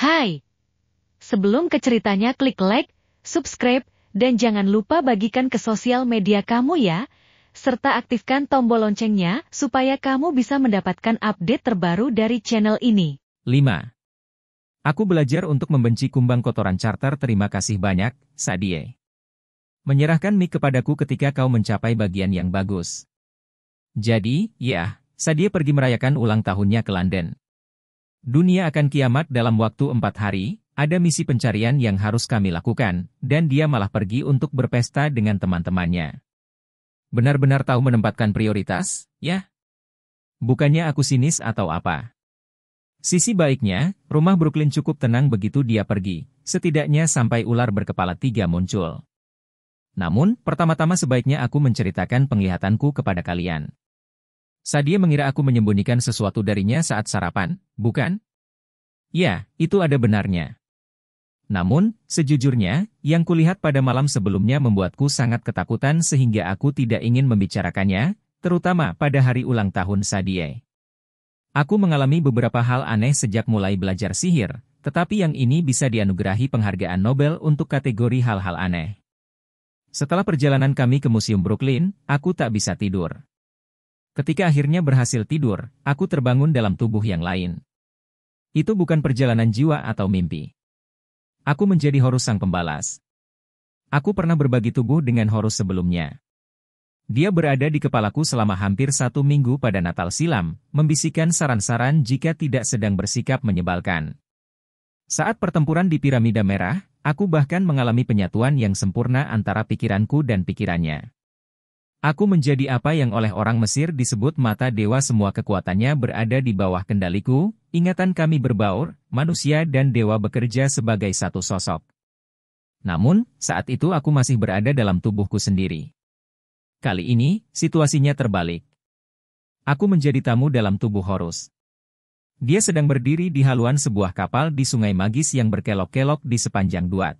Hai, sebelum ke ceritanya klik like, subscribe, dan jangan lupa bagikan ke sosial media kamu ya, serta aktifkan tombol loncengnya supaya kamu bisa mendapatkan update terbaru dari channel ini. 5. Aku belajar untuk membenci kumbang kotoran charter. Terima kasih banyak, Sadie. Menyerahkan mic kepadaku ketika kau mencapai bagian yang bagus. Jadi, ya, Sadie pergi merayakan ulang tahunnya ke London. Dunia akan kiamat dalam waktu 4 hari, ada misi pencarian yang harus kami lakukan, dan dia malah pergi untuk berpesta dengan teman-temannya. Benar-benar tahu menempatkan prioritas, ya? Bukannya aku sinis atau apa. Sisi baiknya, rumah Brooklyn cukup tenang begitu dia pergi, setidaknya sampai ular berkepala 3 muncul. Namun, pertama-tama sebaiknya aku menceritakan penglihatanku kepada kalian. Sadie mengira aku menyembunyikan sesuatu darinya saat sarapan, bukan? Ya, itu ada benarnya. Namun, sejujurnya, yang kulihat pada malam sebelumnya membuatku sangat ketakutan sehingga aku tidak ingin membicarakannya, terutama pada hari ulang tahun Sadie. Aku mengalami beberapa hal aneh sejak mulai belajar sihir, tetapi yang ini bisa dianugerahi penghargaan Nobel untuk kategori hal-hal aneh. Setelah perjalanan kami ke Museum Brooklyn, aku tak bisa tidur. Ketika akhirnya berhasil tidur, aku terbangun dalam tubuh yang lain. Itu bukan perjalanan jiwa atau mimpi. Aku menjadi Horus sang pembalas. Aku pernah berbagi tubuh dengan Horus sebelumnya. Dia berada di kepalaku selama hampir 1 minggu pada Natal silam, membisikkan saran-saran jika tidak sedang bersikap menyebalkan. Saat pertempuran di Piramida Merah, aku bahkan mengalami penyatuan yang sempurna antara pikiranku dan pikirannya. Aku menjadi apa yang oleh orang Mesir disebut mata dewa. Semua kekuatannya berada di bawah kendaliku, ingatan kami berbaur, manusia dan dewa bekerja sebagai satu sosok. Namun, saat itu aku masih berada dalam tubuhku sendiri. Kali ini, situasinya terbalik. Aku menjadi tamu dalam tubuh Horus. Dia sedang berdiri di haluan sebuah kapal di sungai magis yang berkelok-kelok di sepanjang Duat.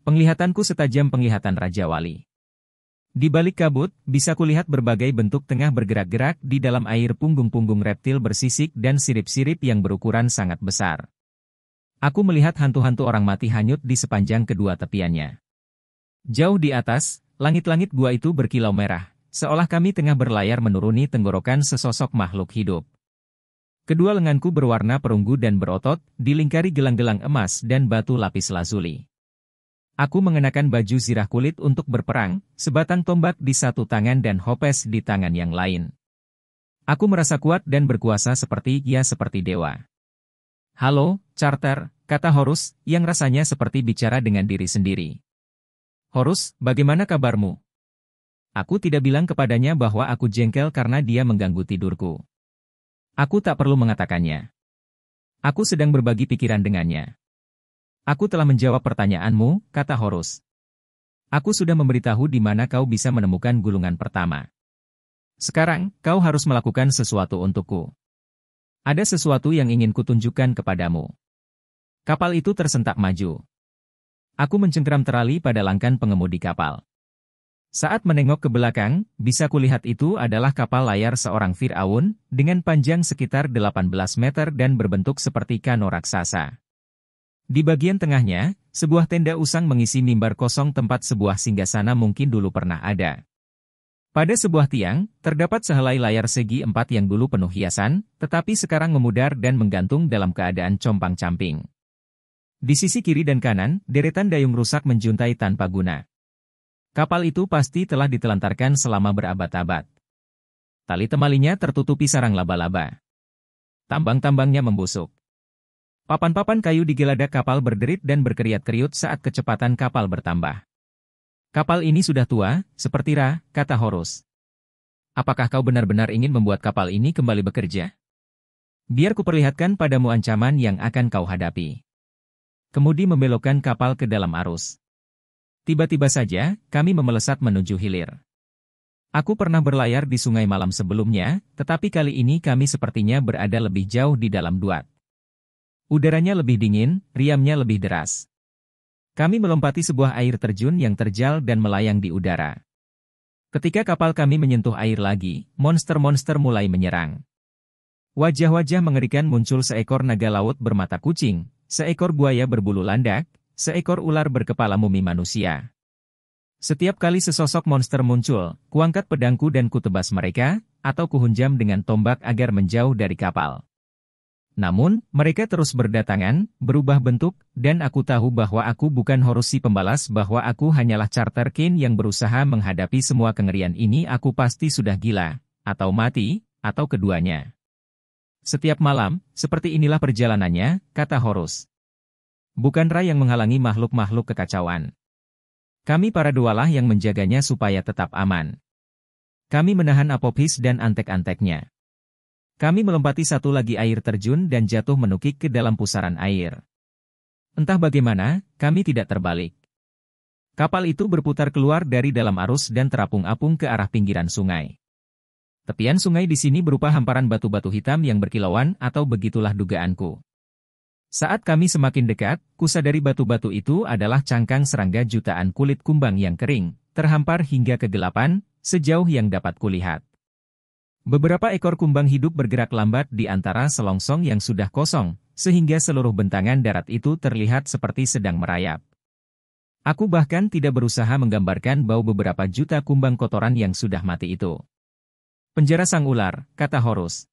Penglihatanku setajam penglihatan Raja Wali. Di balik kabut, bisa kulihat berbagai bentuk tengah bergerak-gerak di dalam air. Punggung-punggung reptil bersisik dan sirip-sirip yang berukuran sangat besar. Aku melihat hantu-hantu orang mati hanyut di sepanjang kedua tepiannya. Jauh di atas, langit-langit gua itu berkilau merah, seolah kami tengah berlayar menuruni tenggorokan sesosok makhluk hidup. Kedua lenganku berwarna perunggu dan berotot, dilingkari gelang-gelang emas dan batu lapis lazuli. Aku mengenakan baju zirah kulit untuk berperang, sebatang tombak di satu tangan dan hopes di tangan yang lain. Aku merasa kuat dan berkuasa seperti dewa. Halo, Charter, kata Horus, yang rasanya seperti bicara dengan diri sendiri. Horus, bagaimana kabarmu? Aku tidak bilang kepadanya bahwa aku jengkel karena dia mengganggu tidurku. Aku tak perlu mengatakannya. Aku sedang berbagi pikiran dengannya. Aku telah menjawab pertanyaanmu, kata Horus. Aku sudah memberitahu di mana kau bisa menemukan gulungan pertama. Sekarang, kau harus melakukan sesuatu untukku. Ada sesuatu yang ingin kutunjukkan kepadamu. Kapal itu tersentak maju. Aku mencengkeram terali pada langkan pengemudi kapal. Saat menengok ke belakang, bisa kulihat itu adalah kapal layar seorang Fir'aun, dengan panjang sekitar 18 meter dan berbentuk seperti kano raksasa. Di bagian tengahnya, sebuah tenda usang mengisi mimbar kosong tempat sebuah singgasana mungkin dulu pernah ada. Pada sebuah tiang, terdapat sehelai layar segi 4 yang dulu penuh hiasan, tetapi sekarang memudar dan menggantung dalam keadaan compang-camping. Di sisi kiri dan kanan, deretan dayung rusak menjuntai tanpa guna. Kapal itu pasti telah ditelantarkan selama berabad-abad. Tali temalinya tertutupi sarang laba-laba. Tambang-tambangnya membusuk. Papan-papan kayu di geladak kapal berderit dan berkeriat-keriut saat kecepatan kapal bertambah. Kapal ini sudah tua, seperti Ra, kata Horus. Apakah kau benar-benar ingin membuat kapal ini kembali bekerja? Biar kuperlihatkan padamu ancaman yang akan kau hadapi. Kemudi membelokkan kapal ke dalam arus. Tiba-tiba saja, kami memelesat menuju hilir. Aku pernah berlayar di sungai malam sebelumnya, tetapi kali ini kami sepertinya berada lebih jauh di dalam Duat. Udaranya lebih dingin, riamnya lebih deras. Kami melompati sebuah air terjun yang terjal dan melayang di udara. Ketika kapal kami menyentuh air lagi, monster-monster mulai menyerang. Wajah-wajah mengerikan muncul. Seekor naga laut bermata kucing, seekor buaya berbulu landak, seekor ular berkepala mumi manusia. Setiap kali sesosok monster muncul, kuangkat pedangku dan kutebas mereka, atau kuhunjam dengan tombak agar menjauh dari kapal. Namun, mereka terus berdatangan, berubah bentuk, dan aku tahu bahwa aku bukan Horus si pembalas, bahwa aku hanyalah Charter Kane yang berusaha menghadapi semua kengerian ini. Aku pasti sudah gila, atau mati, atau keduanya. Setiap malam, seperti inilah perjalanannya, kata Horus. Bukan Ra yang menghalangi makhluk-makhluk kekacauan. Kami para dualah yang menjaganya supaya tetap aman. Kami menahan Apophis dan antek-anteknya. Kami melompati satu lagi air terjun dan jatuh menukik ke dalam pusaran air. Entah bagaimana, kami tidak terbalik. Kapal itu berputar keluar dari dalam arus dan terapung-apung ke arah pinggiran sungai. Tepian sungai di sini berupa hamparan batu-batu hitam yang berkilauan, atau begitulah dugaanku. Saat kami semakin dekat, kusadari batu-batu itu adalah cangkang serangga jutaan kulit kumbang yang kering, terhampar hingga kegelapan, sejauh yang dapat kulihat. Beberapa ekor kumbang hidup bergerak lambat di antara selongsong yang sudah kosong, sehingga seluruh bentangan darat itu terlihat seperti sedang merayap. Aku bahkan tidak berusaha menggambarkan bau beberapa juta kumbang kotoran yang sudah mati itu. Penjara sang ular, kata Horus.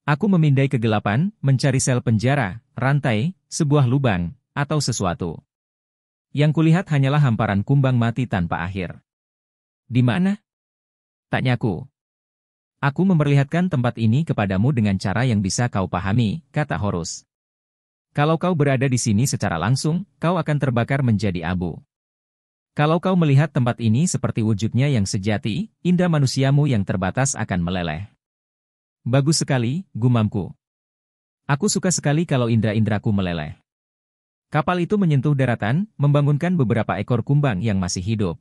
Aku memindai kegelapan, mencari sel penjara, rantai, sebuah lubang, atau sesuatu. Yang kulihat hanyalah hamparan kumbang mati tanpa akhir. Di mana? Tanyaku. Aku memperlihatkan tempat ini kepadamu dengan cara yang bisa kau pahami, kata Horus. Kalau kau berada di sini secara langsung, kau akan terbakar menjadi abu. Kalau kau melihat tempat ini seperti wujudnya yang sejati, indra manusiamu yang terbatas akan meleleh. Bagus sekali, gumamku. Aku suka sekali kalau indra-indraku meleleh. Kapal itu menyentuh daratan, membangunkan beberapa ekor kumbang yang masih hidup.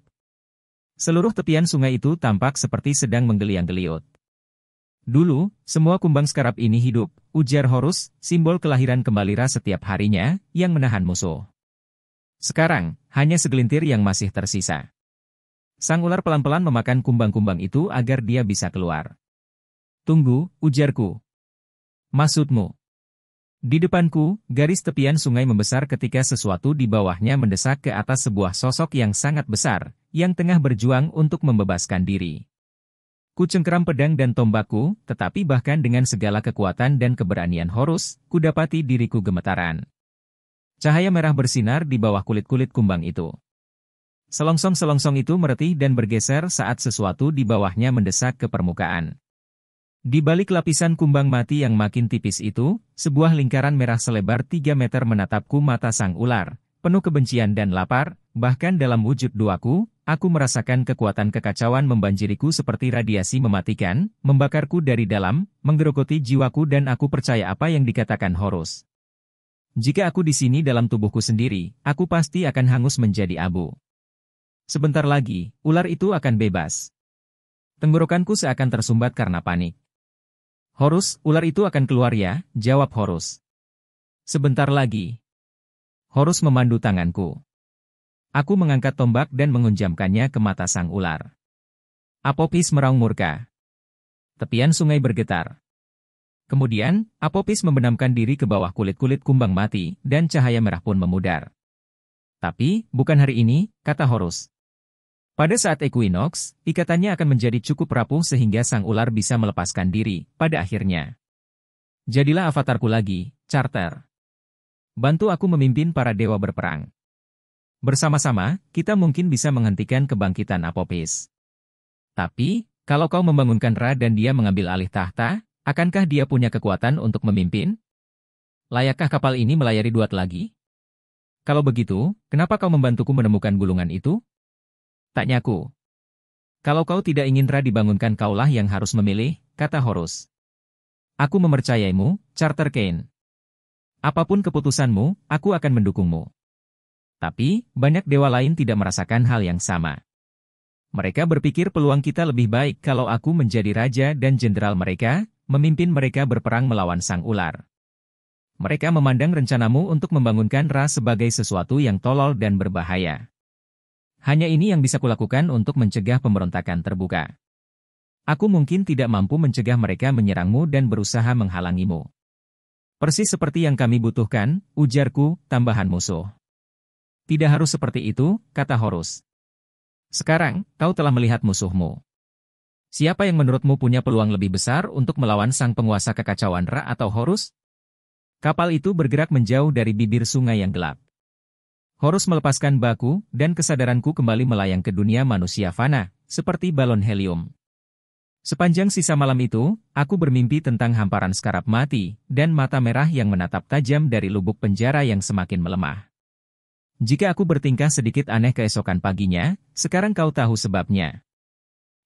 Seluruh tepian sungai itu tampak seperti sedang menggeliang-geliut. Dulu, semua kumbang sekarab ini hidup, ujar Horus, simbol kelahiran kembali Ra setiap harinya, yang menahan musuh. Sekarang, hanya segelintir yang masih tersisa. Sang ular pelan-pelan memakan kumbang-kumbang itu agar dia bisa keluar. Tunggu, ujarku. Maksudmu? Di depanku, garis tepian sungai membesar ketika sesuatu di bawahnya mendesak ke atas sebuah sosok yang sangat besar, yang tengah berjuang untuk membebaskan diri. Ku cengkeram pedang dan tombakku, tetapi bahkan dengan segala kekuatan dan keberanian Horus, kudapati diriku gemetaran. Cahaya merah bersinar di bawah kulit-kulit kumbang itu. Selongsong-selongsong itu meretih dan bergeser saat sesuatu di bawahnya mendesak ke permukaan. Di balik lapisan kumbang mati yang makin tipis itu, sebuah lingkaran merah selebar 3 meter menatapku. Mata sang ular, penuh kebencian dan lapar, bahkan dalam wujud duaku, aku merasakan kekuatan kekacauan membanjiriku seperti radiasi mematikan, membakarku dari dalam, menggerogoti jiwaku dan aku percaya apa yang dikatakan Horus. Jika aku di sini dalam tubuhku sendiri, aku pasti akan hangus menjadi abu. Sebentar lagi, ular itu akan bebas. Tenggorokanku seakan tersumbat karena panik. Horus, ular itu akan keluar ya, jawab Horus. Sebentar lagi. Horus memandu tanganku. Aku mengangkat tombak dan mengunjamkannya ke mata sang ular. Apophis meraung murka. Tepian sungai bergetar. Kemudian, Apophis membenamkan diri ke bawah kulit-kulit kumbang mati, dan cahaya merah pun memudar. Tapi, bukan hari ini, kata Horus. Pada saat Equinox, ikatannya akan menjadi cukup rapuh sehingga sang ular bisa melepaskan diri, pada akhirnya. Jadilah avatarku lagi, Charter. Bantu aku memimpin para dewa berperang. Bersama-sama, kita mungkin bisa menghentikan kebangkitan Apophis. Tapi, kalau kau membangunkan Ra dan dia mengambil alih tahta, akankah dia punya kekuatan untuk memimpin? Layakkah kapal ini melayari Duat lagi? Kalau begitu, kenapa kau membantuku menemukan gulungan itu? Tanyaku. Kalau kau tidak ingin Ra dibangunkan, kaulah yang harus memilih, kata Horus. Aku mempercayaimu, Charter Kane. Apapun keputusanmu, aku akan mendukungmu. Tapi, banyak dewa lain tidak merasakan hal yang sama. Mereka berpikir peluang kita lebih baik kalau aku menjadi raja dan jenderal mereka, memimpin mereka berperang melawan sang ular. Mereka memandang rencanamu untuk membangunkan Ra sebagai sesuatu yang tolol dan berbahaya. Hanya ini yang bisa kulakukan untuk mencegah pemberontakan terbuka. Aku mungkin tidak mampu mencegah mereka menyerangmu dan berusaha menghalangimu. Persis seperti yang kami butuhkan, ujarku, tambahan musuh. Tidak harus seperti itu, kata Horus. Sekarang, kau telah melihat musuhmu. Siapa yang menurutmu punya peluang lebih besar untuk melawan sang penguasa kekacauan Ra atau Horus? Kapal itu bergerak menjauh dari bibir sungai yang gelap. Horus melepaskan baku, dan kesadaranku kembali melayang ke dunia manusia fana, seperti balon helium. Sepanjang sisa malam itu, aku bermimpi tentang hamparan skarab mati, dan mata merah yang menatap tajam dari lubuk penjara yang semakin melemah. Jika aku bertingkah sedikit aneh keesokan paginya, sekarang kau tahu sebabnya.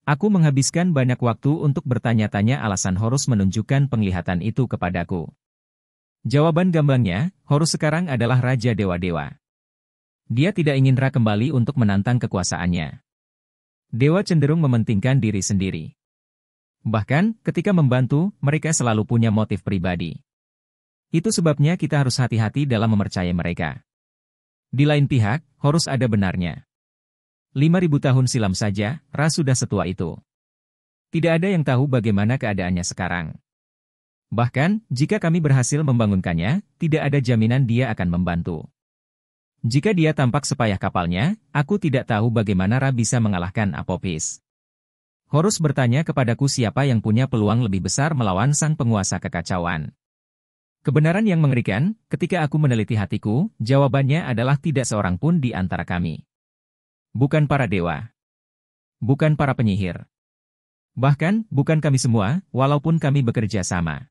Aku menghabiskan banyak waktu untuk bertanya-tanya alasan Horus menunjukkan penglihatan itu kepadaku. Jawaban gamblangnya, Horus sekarang adalah Raja Dewa-Dewa. Dia tidak ingin Ra kembali untuk menantang kekuasaannya. Dewa cenderung mementingkan diri sendiri. Bahkan, ketika membantu, mereka selalu punya motif pribadi. Itu sebabnya kita harus hati-hati dalam mempercayai mereka. Di lain pihak, Horus ada benarnya. 5.000 tahun silam saja, Ra sudah setua itu. Tidak ada yang tahu bagaimana keadaannya sekarang. Bahkan, jika kami berhasil membangunkannya, tidak ada jaminan dia akan membantu. Jika dia tampak sepayah kapalnya, aku tidak tahu bagaimana Ra bisa mengalahkan Apophis. Horus bertanya kepadaku siapa yang punya peluang lebih besar melawan sang penguasa kekacauan. Kebenaran yang mengerikan, ketika aku meneliti hatiku, jawabannya adalah tidak seorang pun di antara kami. Bukan para dewa. Bukan para penyihir. Bahkan, bukan kami semua, walaupun kami bekerja sama.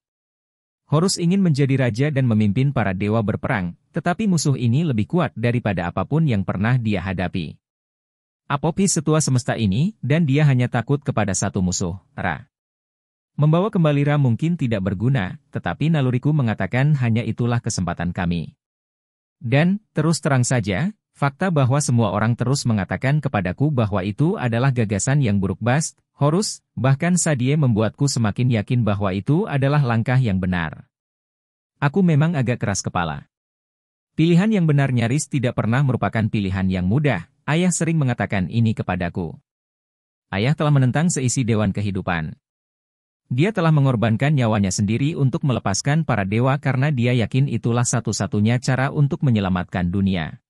Horus ingin menjadi raja dan memimpin para dewa berperang, tetapi musuh ini lebih kuat daripada apapun yang pernah dia hadapi. Apophis setua semesta ini, dan dia hanya takut kepada satu musuh, Ra. Membawa kembali Ra mungkin tidak berguna, tetapi naluriku mengatakan hanya itulah kesempatan kami. Dan, terus terang saja, fakta bahwa semua orang terus mengatakan kepadaku bahwa itu adalah gagasan yang buruk Bast, Horus, bahkan Sadie membuatku semakin yakin bahwa itu adalah langkah yang benar. Aku memang agak keras kepala. Pilihan yang benar nyaris tidak pernah merupakan pilihan yang mudah, ayah sering mengatakan ini kepadaku. Ayah telah menentang seisi dewan kehidupan. Dia telah mengorbankan nyawanya sendiri untuk melepaskan para dewa karena dia yakin itulah satu-satunya cara untuk menyelamatkan dunia.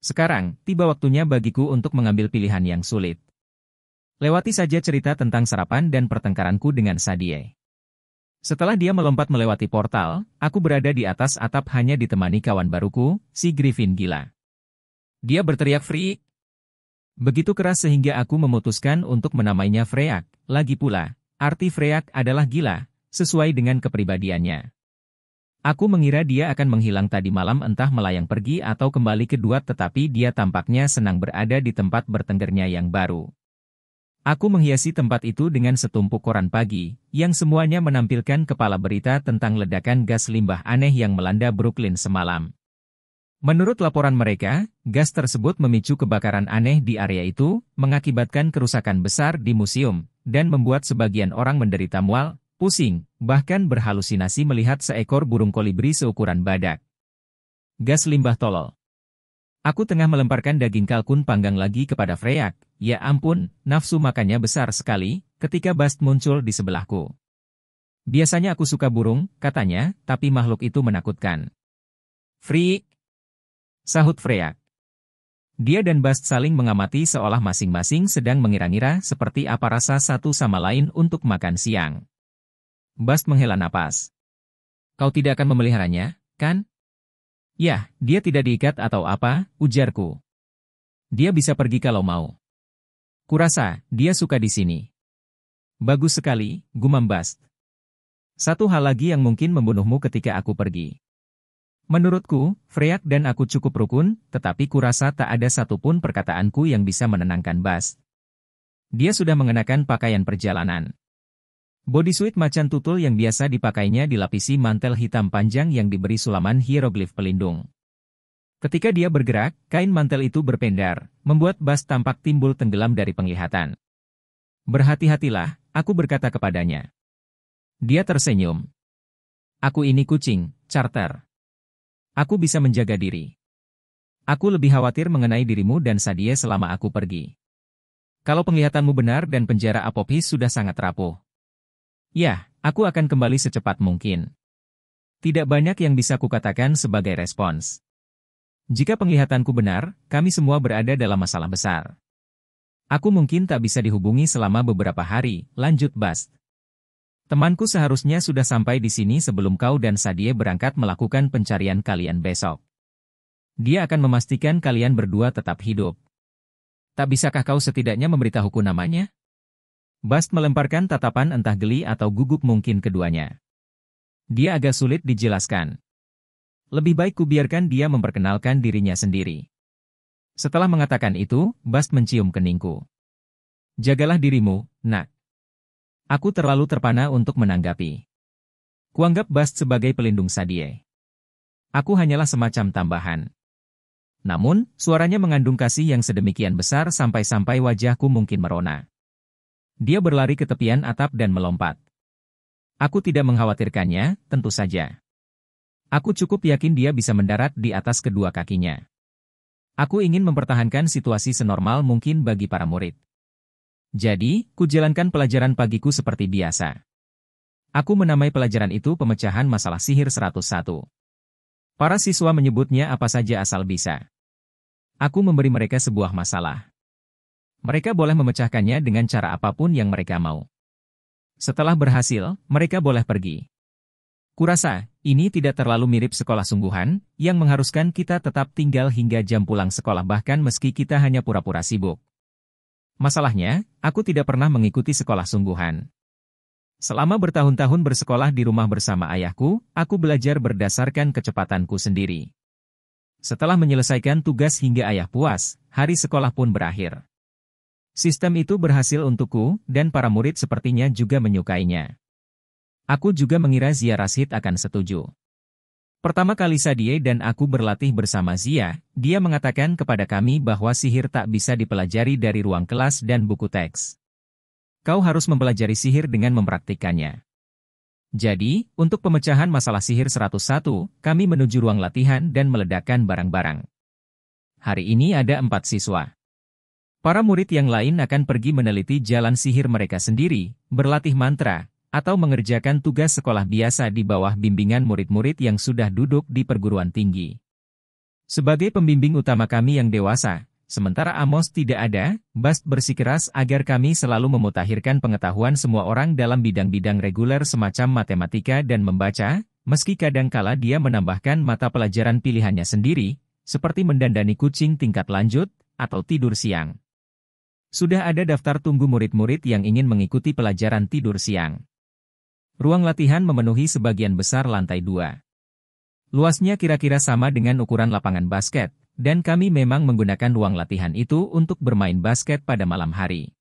Sekarang, tiba waktunya bagiku untuk mengambil pilihan yang sulit. Lewati saja cerita tentang sarapan dan pertengkaranku dengan Sadie. Setelah dia melompat melewati portal, aku berada di atas atap hanya ditemani kawan baruku, si Griffin gila. Dia berteriak Freak. Begitu keras sehingga aku memutuskan untuk menamainya Freak, lagi pula. Arti Freak adalah gila, sesuai dengan kepribadiannya. Aku mengira dia akan menghilang tadi malam entah melayang pergi atau kembali ke Duat tetapi dia tampaknya senang berada di tempat bertenggernya yang baru. Aku menghiasi tempat itu dengan setumpuk koran pagi, yang semuanya menampilkan kepala berita tentang ledakan gas limbah aneh yang melanda Brooklyn semalam. Menurut laporan mereka, gas tersebut memicu kebakaran aneh di area itu, mengakibatkan kerusakan besar di museum, dan membuat sebagian orang menderita mual, pusing, bahkan berhalusinasi melihat seekor burung kolibri seukuran badak. Gas limbah tolol. Aku tengah melemparkan daging kalkun panggang lagi kepada Freak, ya ampun, nafsu makannya besar sekali, ketika Bast muncul di sebelahku. Biasanya aku suka burung, katanya, tapi makhluk itu menakutkan. Freak! Sahut Freak. Dia dan Bast saling mengamati seolah masing-masing sedang mengira-ngira seperti apa rasa satu sama lain untuk makan siang. Bast menghela napas. Kau tidak akan memeliharanya, kan? Ya, dia tidak diikat atau apa, ujarku. Dia bisa pergi kalau mau. Kurasa, dia suka di sini. Bagus sekali, gumam Bast. Satu hal lagi yang mungkin membunuhmu ketika aku pergi. Menurutku, Freak dan aku cukup rukun, tetapi kurasa tak ada satupun perkataanku yang bisa menenangkan Bast. Dia sudah mengenakan pakaian perjalanan. Bodysuit macan tutul yang biasa dipakainya dilapisi mantel hitam panjang yang diberi sulaman hieroglif pelindung. Ketika dia bergerak, kain mantel itu berpendar, membuat Bast tampak timbul tenggelam dari penglihatan. Berhati-hatilah, aku berkata kepadanya. Dia tersenyum. Aku ini kucing, Charter. Aku bisa menjaga diri. Aku lebih khawatir mengenai dirimu dan Sadie selama aku pergi. Kalau penglihatanmu benar dan penjara Apophis sudah sangat rapuh. Ya, aku akan kembali secepat mungkin. Tidak banyak yang bisa kukatakan sebagai respons. Jika penglihatanku benar, kami semua berada dalam masalah besar. Aku mungkin tak bisa dihubungi selama beberapa hari, lanjut Bast. Temanku seharusnya sudah sampai di sini sebelum kau dan Sadie berangkat melakukan pencarian kalian besok. Dia akan memastikan kalian berdua tetap hidup. Tak bisakah kau setidaknya memberitahuku namanya? Bast melemparkan tatapan entah geli atau gugup mungkin keduanya. Dia agak sulit dijelaskan. Lebih baik kubiarkan dia memperkenalkan dirinya sendiri. Setelah mengatakan itu, Bast mencium keningku. Jagalah dirimu, nak. Aku terlalu terpana untuk menanggapi. Kuanggap Bast sebagai pelindung Sadie. Aku hanyalah semacam tambahan. Namun, suaranya mengandung kasih yang sedemikian besar sampai-sampai wajahku mungkin merona. Dia berlari ke tepian atap dan melompat. Aku tidak mengkhawatirkannya, tentu saja. Aku cukup yakin dia bisa mendarat di atas kedua kakinya. Aku ingin mempertahankan situasi senormal mungkin bagi para murid. Jadi, kujalankan pelajaran pagiku seperti biasa. Aku menamai pelajaran itu pemecahan masalah sihir 101. Para siswa menyebutnya apa saja asal bisa. Aku memberi mereka sebuah masalah. Mereka boleh memecahkannya dengan cara apapun yang mereka mau. Setelah berhasil, mereka boleh pergi. Kurasa, ini tidak terlalu mirip sekolah sungguhan, yang mengharuskan kita tetap tinggal hingga jam pulang sekolah bahkan meski kita hanya pura-pura sibuk. Masalahnya, aku tidak pernah mengikuti sekolah sungguhan. Selama bertahun-tahun bersekolah di rumah bersama ayahku, aku belajar berdasarkan kecepatanku sendiri. Setelah menyelesaikan tugas hingga ayah puas, hari sekolah pun berakhir. Sistem itu berhasil untukku, dan para murid sepertinya juga menyukainya. Aku juga mengira Zia Rashid akan setuju. Pertama kali Sadie dan aku berlatih bersama Zia, dia mengatakan kepada kami bahwa sihir tak bisa dipelajari dari ruang kelas dan buku teks. Kau harus mempelajari sihir dengan mempraktikkannya. Jadi, untuk pemecahan masalah sihir 101, kami menuju ruang latihan dan meledakkan barang-barang. Hari ini ada 4 siswa. Para murid yang lain akan pergi meneliti jalan sihir mereka sendiri, berlatih mantra, atau mengerjakan tugas sekolah biasa di bawah bimbingan murid-murid yang sudah duduk di perguruan tinggi. Sebagai pembimbing utama kami yang dewasa, sementara Amos tidak ada, Bast bersikeras agar kami selalu memutakhirkan pengetahuan semua orang dalam bidang-bidang reguler semacam matematika dan membaca, meski kadangkala dia menambahkan mata pelajaran pilihannya sendiri, seperti mendandani kucing tingkat lanjut, atau tidur siang. Sudah ada daftar tunggu murid-murid yang ingin mengikuti pelajaran tidur siang. Ruang latihan memenuhi sebagian besar lantai 2. Luasnya kira-kira sama dengan ukuran lapangan basket, dan kami memang menggunakan ruang latihan itu untuk bermain basket pada malam hari.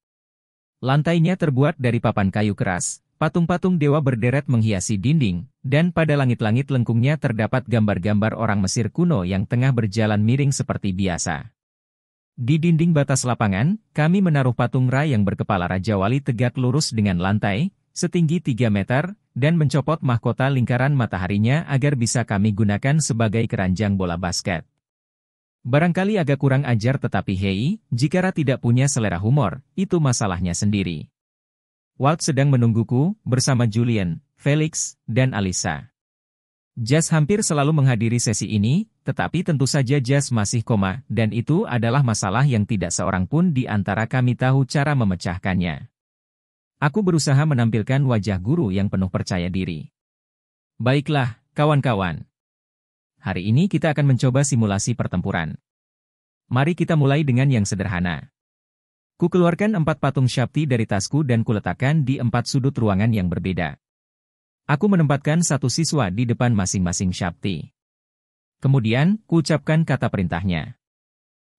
Lantainya terbuat dari papan kayu keras, patung-patung dewa berderet menghiasi dinding, dan pada langit-langit lengkungnya terdapat gambar-gambar orang Mesir kuno yang tengah berjalan miring seperti biasa. Di dinding batas lapangan, kami menaruh patung Ra yang berkepala Raja Wali tegak lurus dengan lantai, setinggi 3 meter, dan mencopot mahkota lingkaran mataharinya agar bisa kami gunakan sebagai keranjang bola basket. Barangkali agak kurang ajar tetapi hei, jika Ra tidak punya selera humor, itu masalahnya sendiri. Walt sedang menungguku, bersama Julian, Felix, dan Alisa. Jas hampir selalu menghadiri sesi ini, tetapi tentu saja Jas masih koma, dan itu adalah masalah yang tidak seorang pun di antara kami tahu cara memecahkannya. Aku berusaha menampilkan wajah guru yang penuh percaya diri. Baiklah, kawan-kawan. Hari ini kita akan mencoba simulasi pertempuran. Mari kita mulai dengan yang sederhana. Ku keluarkan 4 patung Shakti dari tasku dan kuletakkan di 4 sudut ruangan yang berbeda. Aku menempatkan 1 siswa di depan masing-masing Shakti. Kemudian, ku ucapkan kata perintahnya.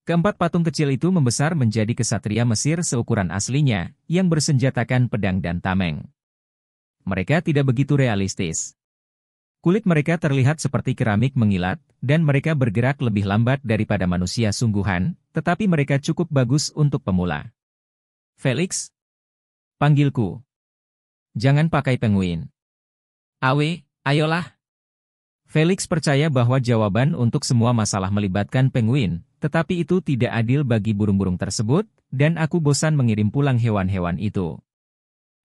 Keempat patung kecil itu membesar menjadi kesatria Mesir seukuran aslinya, yang bersenjatakan pedang dan tameng. Mereka tidak begitu realistis. Kulit mereka terlihat seperti keramik mengilat, dan mereka bergerak lebih lambat daripada manusia sungguhan, tetapi mereka cukup bagus untuk pemula. Felix? Panggilku. Jangan pakai penguin. Awe, ayolah. Felix percaya bahwa jawaban untuk semua masalah melibatkan penguin, tetapi itu tidak adil bagi burung-burung tersebut, dan aku bosan mengirim pulang hewan-hewan itu.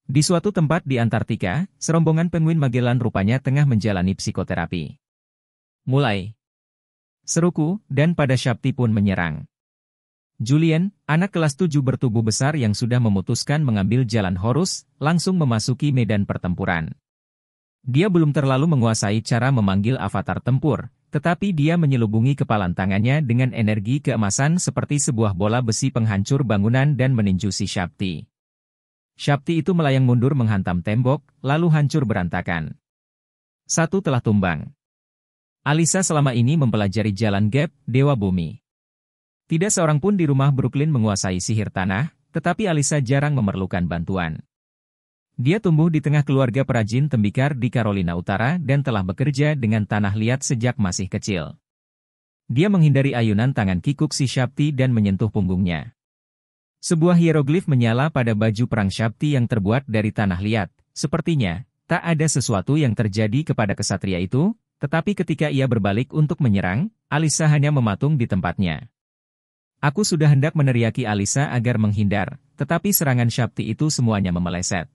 Di suatu tempat di Antartika, serombongan penguin Magellan rupanya tengah menjalani psikoterapi. Mulai, seruku, dan pada Shakti pun menyerang. Julian, anak kelas 7 bertubuh besar yang sudah memutuskan mengambil jalan Horus, langsung memasuki medan pertempuran. Dia belum terlalu menguasai cara memanggil avatar tempur, tetapi dia menyelubungi kepalan tangannya dengan energi keemasan seperti sebuah bola besi penghancur bangunan dan meninju si Shakti. Shakti itu melayang mundur menghantam tembok, lalu hancur berantakan. Satu telah tumbang. Alisa selama ini mempelajari jalan Gap, Dewa Bumi. Tidak seorang pun di rumah Brooklyn menguasai sihir tanah, tetapi Alisa jarang memerlukan bantuan. Dia tumbuh di tengah keluarga perajin tembikar di Carolina Utara dan telah bekerja dengan tanah liat sejak masih kecil. Dia menghindari ayunan tangan kikuk si Shakti dan menyentuh punggungnya. Sebuah hieroglif menyala pada baju perang Shakti yang terbuat dari tanah liat. Sepertinya, tak ada sesuatu yang terjadi kepada kesatria itu, tetapi ketika ia berbalik untuk menyerang, Alisa hanya mematung di tempatnya. Aku sudah hendak meneriaki Alisa agar menghindar, tetapi serangan Shakti itu semuanya memeleset.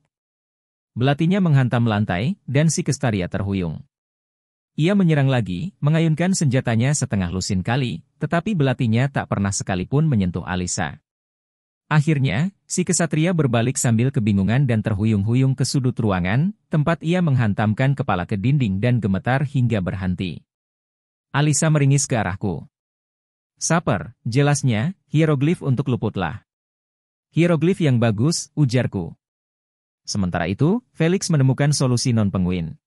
Belatinya menghantam lantai, dan si Kestaria terhuyung. Ia menyerang lagi, mengayunkan senjatanya setengah lusin kali, tetapi belatinya tak pernah sekalipun menyentuh Alisa. Akhirnya, si kesatria berbalik sambil kebingungan dan terhuyung-huyung ke sudut ruangan, tempat ia menghantamkan kepala ke dinding dan gemetar hingga berhenti. Alisa meringis ke arahku. Saper, jelasnya, hieroglif untuk luputlah. Hieroglif yang bagus, ujarku. Sementara itu, Felix menemukan solusi non-penguin.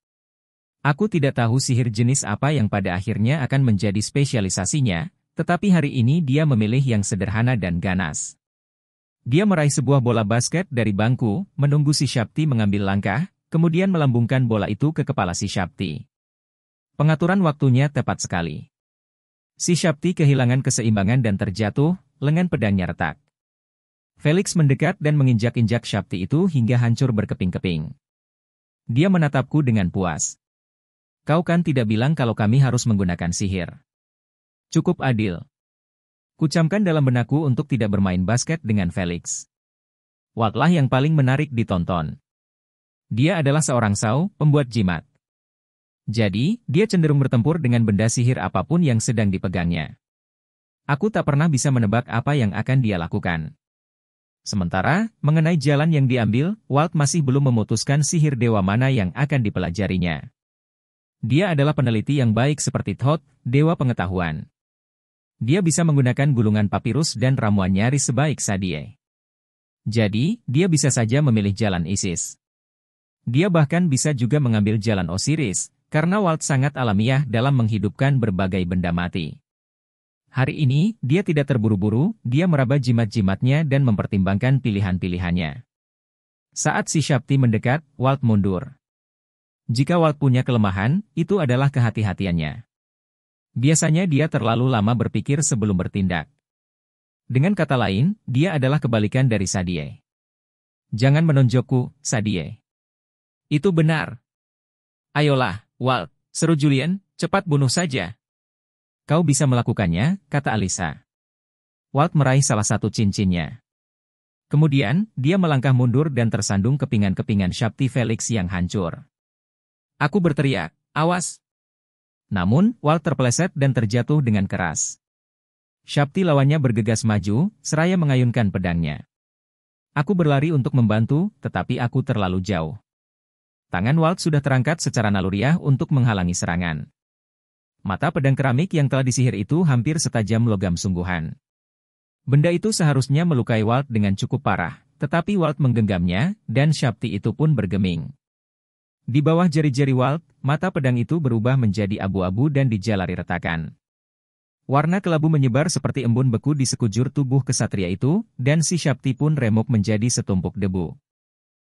Aku tidak tahu sihir jenis apa yang pada akhirnya akan menjadi spesialisasinya, tetapi hari ini dia memilih yang sederhana dan ganas. Dia meraih sebuah bola basket dari bangku, menunggu si Shakti mengambil langkah, kemudian melambungkan bola itu ke kepala si Shakti. Pengaturan waktunya tepat sekali. Si Shakti kehilangan keseimbangan dan terjatuh, lengan pedangnya retak. Felix mendekat dan menginjak-injak Shakti itu hingga hancur berkeping-keping. Dia menatapku dengan puas. Kau kan tidak bilang kalau kami harus menggunakan sihir. Cukup adil. Kucamkan dalam benakku untuk tidak bermain basket dengan Felix. Waltlah yang paling menarik ditonton. Dia adalah seorang saw, pembuat jimat. Jadi, dia cenderung bertempur dengan benda sihir apapun yang sedang dipegangnya. Aku tak pernah bisa menebak apa yang akan dia lakukan. Sementara, mengenai jalan yang diambil, Walt masih belum memutuskan sihir dewa mana yang akan dipelajarinya. Dia adalah peneliti yang baik seperti Thoth, dewa pengetahuan. Dia bisa menggunakan gulungan papirus dan ramuan nyaris sebaik Sadie. Jadi, dia bisa saja memilih jalan Isis. Dia bahkan bisa juga mengambil jalan Osiris, karena Walt sangat alamiah dalam menghidupkan berbagai benda mati. Hari ini, dia tidak terburu-buru, dia meraba jimat-jimatnya dan mempertimbangkan pilihan-pilihannya. Saat si Shakti mendekat, Walt mundur. Jika Walt punya kelemahan, itu adalah kehati-hatiannya. Biasanya dia terlalu lama berpikir sebelum bertindak. Dengan kata lain, dia adalah kebalikan dari Sadie. Jangan menonjokku, Sadie. Itu benar. Ayolah, Walt, seru Julian, cepat bunuh saja. Kau bisa melakukannya, kata Alisa. Walt meraih salah satu cincinnya. Kemudian, dia melangkah mundur dan tersandung kepingan-kepingan Shakti Felix yang hancur. Aku berteriak, awas! Namun, Walt terpeleset dan terjatuh dengan keras. Shakti lawannya bergegas maju, seraya mengayunkan pedangnya. Aku berlari untuk membantu, tetapi aku terlalu jauh. Tangan Walt sudah terangkat secara naluriah untuk menghalangi serangan. Mata pedang keramik yang telah disihir itu hampir setajam logam sungguhan. Benda itu seharusnya melukai Walt dengan cukup parah, tetapi Walt menggenggamnya, dan Shakti itu pun bergeming. Di bawah jari-jari Walt, mata pedang itu berubah menjadi abu-abu dan dijalari retakan. Warna kelabu menyebar seperti embun beku di sekujur tubuh kesatria itu, dan si Shakti pun remuk menjadi setumpuk debu.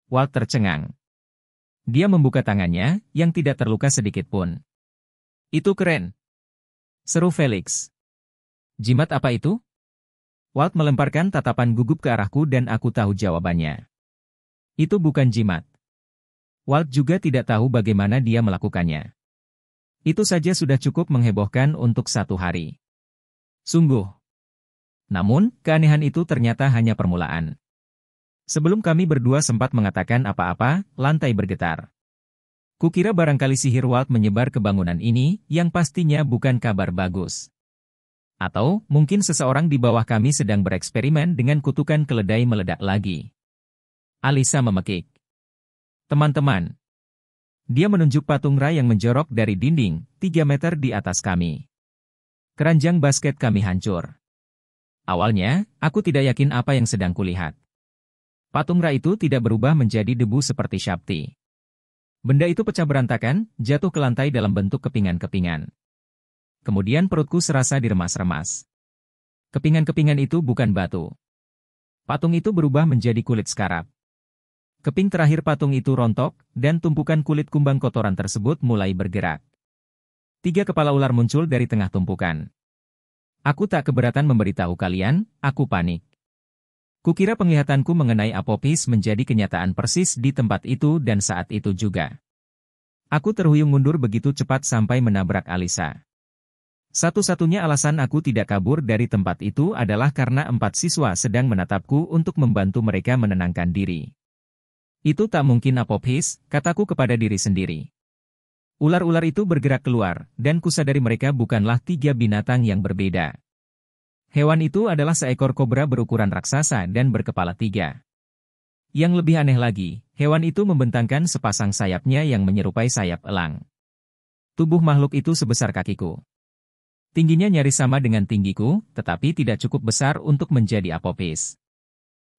Walt tercengang. Dia membuka tangannya, yang tidak terluka sedikit pun. Itu keren. Seru Felix. Jimat apa itu? Walt melemparkan tatapan gugup ke arahku dan aku tahu jawabannya. Itu bukan jimat. Walt juga tidak tahu bagaimana dia melakukannya. Itu saja sudah cukup menghebohkan untuk satu hari. Sungguh. Namun, keanehan itu ternyata hanya permulaan. Sebelum kami berdua sempat mengatakan apa-apa, lantai bergetar. Kukira barangkali sihir Walt menyebar ke bangunan ini, yang pastinya bukan kabar bagus. Atau, mungkin seseorang di bawah kami sedang bereksperimen dengan kutukan keledai meledak lagi. Alisa memekik. Teman-teman. Dia menunjuk patung Ra yang menjorok dari dinding, 3 meter di atas kami. Keranjang basket kami hancur. Awalnya, aku tidak yakin apa yang sedang kulihat. Patung Ra itu tidak berubah menjadi debu seperti Shakti. Benda itu pecah berantakan, jatuh ke lantai dalam bentuk kepingan-kepingan. Kemudian perutku serasa diremas-remas. Kepingan-kepingan itu bukan batu. Patung itu berubah menjadi kulit skarab. Keping terakhir patung itu rontok, dan tumpukan kulit kumbang kotoran tersebut mulai bergerak. 3 kepala ular muncul dari tengah tumpukan. Aku tak keberatan memberitahu kalian, aku panik. Kukira penglihatanku mengenai Apopis menjadi kenyataan persis di tempat itu dan saat itu juga. Aku terhuyung mundur begitu cepat sampai menabrak Alisa. Satu-satunya alasan aku tidak kabur dari tempat itu adalah karena 4 siswa sedang menatapku untuk membantu mereka menenangkan diri. Itu tak mungkin Apopis, kataku kepada diri sendiri. Ular-ular itu bergerak keluar, dan kusadari mereka bukanlah 3 binatang yang berbeda. Hewan itu adalah seekor kobra berukuran raksasa dan berkepala 3. Yang lebih aneh lagi, hewan itu membentangkan sepasang sayapnya yang menyerupai sayap elang. Tubuh makhluk itu sebesar kakiku. Tingginya nyaris sama dengan tinggiku, tetapi tidak cukup besar untuk menjadi Apopis.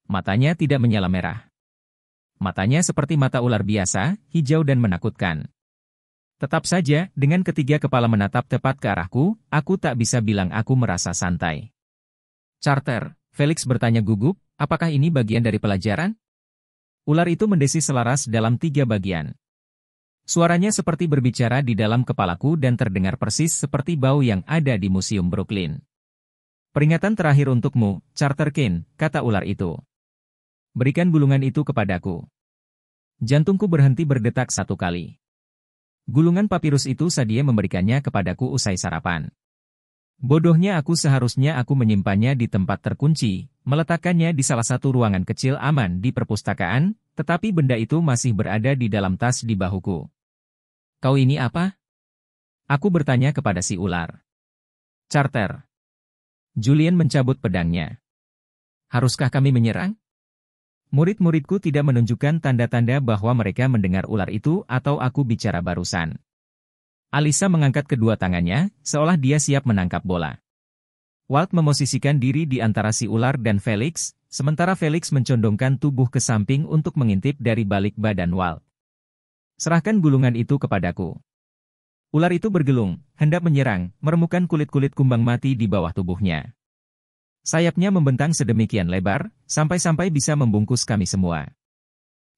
Matanya tidak menyala merah. Matanya seperti mata ular biasa, hijau dan menakutkan. Tetap saja, dengan ketiga kepala menatap tepat ke arahku, aku tak bisa bilang aku merasa santai. Charter, Felix bertanya gugup, apakah ini bagian dari pelajaran? Ular itu mendesis selaras dalam 3 bagian. Suaranya seperti berbicara di dalam kepalaku dan terdengar persis seperti bau yang ada di Museum Brooklyn. Peringatan terakhir untukmu, Charter Kane, kata ular itu. Berikan bulungan itu kepadaku. Jantungku berhenti berdetak 1 kali. Gulungan papirus itu Sadie memberikannya kepadaku usai sarapan. Bodohnya seharusnya aku menyimpannya di tempat terkunci, meletakkannya di salah satu ruangan kecil aman di perpustakaan, tetapi benda itu masih berada di dalam tas di bahuku. Kau ini apa? Aku bertanya kepada si ular. Charter. Julian mencabut pedangnya. Haruskah kami menyerang? Murid-muridku tidak menunjukkan tanda-tanda bahwa mereka mendengar ular itu atau aku bicara barusan. Alisa mengangkat kedua tangannya, seolah dia siap menangkap bola. Walt memosisikan diri di antara si ular dan Felix, sementara Felix mencondongkan tubuh ke samping untuk mengintip dari balik badan Walt. Serahkan gulungan itu kepadaku. Ular itu bergelung, hendak menyerang, meremukkan kulit-kulit kumbang mati di bawah tubuhnya. Sayapnya membentang sedemikian lebar, sampai-sampai bisa membungkus kami semua.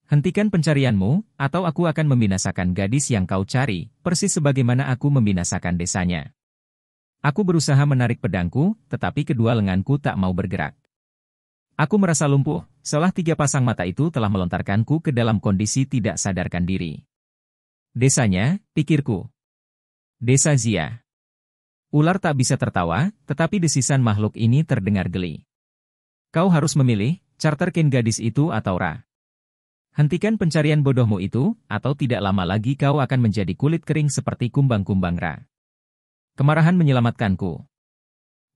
Hentikan pencarianmu, atau aku akan membinasakan gadis yang kau cari, persis sebagaimana aku membinasakan desanya. Aku berusaha menarik pedangku, tetapi kedua lenganku tak mau bergerak. Aku merasa lumpuh, seolah 3 pasang mata itu telah melontarkanku ke dalam kondisi tidak sadarkan diri. Desanya, pikirku. Desa Zia. Ular tak bisa tertawa, tetapi desisan makhluk ini terdengar geli. Kau harus memilih, Charter Kane gadis itu atau Ra. Hentikan pencarian bodohmu itu, atau tidak lama lagi kau akan menjadi kulit kering seperti kumbang-kumbang Ra. Kemarahan menyelamatkanku.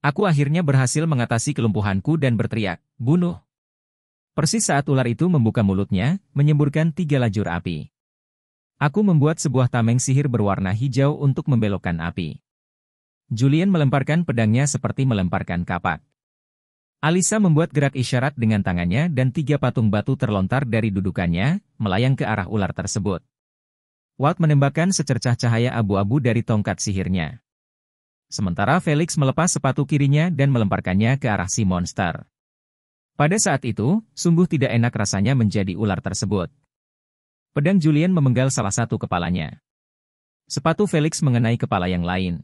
Aku akhirnya berhasil mengatasi kelumpuhanku dan berteriak, bunuh. Persis saat ular itu membuka mulutnya, menyemburkan 3 lajur api. Aku membuat sebuah tameng sihir berwarna hijau untuk membelokkan api. Julian melemparkan pedangnya seperti melemparkan kapak. Alisa membuat gerak isyarat dengan tangannya dan 3 patung batu terlontar dari dudukannya, melayang ke arah ular tersebut. Walt menembakkan secercah cahaya abu-abu dari tongkat sihirnya. Sementara Felix melepas sepatu kirinya dan melemparkannya ke arah si monster. Pada saat itu, sungguh tidak enak rasanya menjadi ular tersebut. Pedang Julian memenggal salah satu kepalanya. Sepatu Felix mengenai kepala yang lain.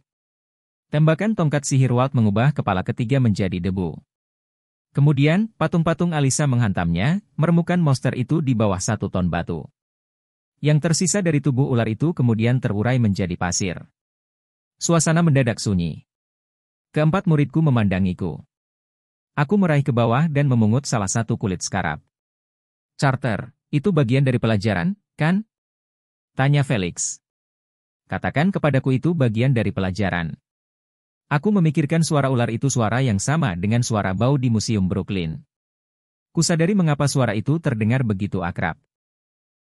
Tembakan tongkat sihir Walt mengubah kepala ketiga menjadi debu. Kemudian, patung-patung Alisa menghantamnya, meremukkan monster itu di bawah 1 ton batu. Yang tersisa dari tubuh ular itu kemudian terurai menjadi pasir. Suasana mendadak sunyi. Keempat muridku memandangiku. Aku meraih ke bawah dan memungut salah satu kulit skarab. Carter, itu bagian dari pelajaran, kan? Tanya Felix. Katakan kepadaku itu bagian dari pelajaran. Aku memikirkan suara ular itu suara yang sama dengan suara bau di Museum Brooklyn. Kusadari mengapa suara itu terdengar begitu akrab.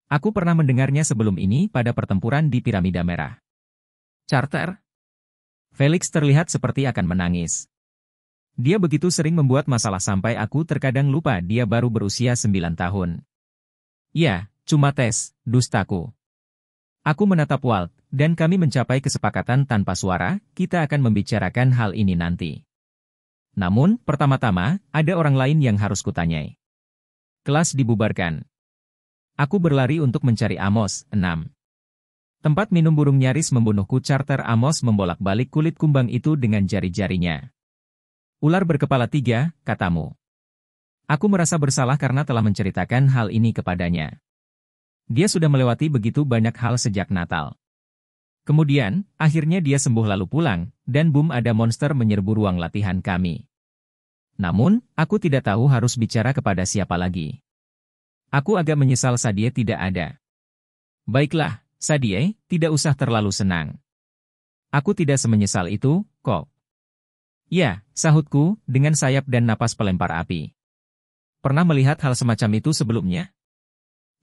Aku pernah mendengarnya sebelum ini pada pertempuran di Piramida Merah. Carter? Felix terlihat seperti akan menangis. Dia begitu sering membuat masalah sampai aku terkadang lupa dia baru berusia 9 tahun. Ya, cuma tes, dustaku. Aku menatap Walt, dan kami mencapai kesepakatan tanpa suara, kita akan membicarakan hal ini nanti. Namun, pertama-tama, ada orang lain yang harus kutanyai. Kelas dibubarkan. Aku berlari untuk mencari Amos, 6. Tempat minum burung nyaris membunuhku. Carter. Amos membolak-balik kulit kumbang itu dengan jari-jarinya. Ular berkepala 3, katamu. Aku merasa bersalah karena telah menceritakan hal ini kepadanya. Dia sudah melewati begitu banyak hal sejak Natal. Kemudian, akhirnya dia sembuh lalu pulang, dan boom ada monster menyerbu ruang latihan kami. Namun, aku tidak tahu harus bicara kepada siapa lagi. Aku agak menyesal Sadie tidak ada. Baiklah, Sadie, tidak usah terlalu senang. Aku tidak semenyesal itu, kok. Ya, sahutku, dengan sayap dan napas pelempar api. Pernah melihat hal semacam itu sebelumnya?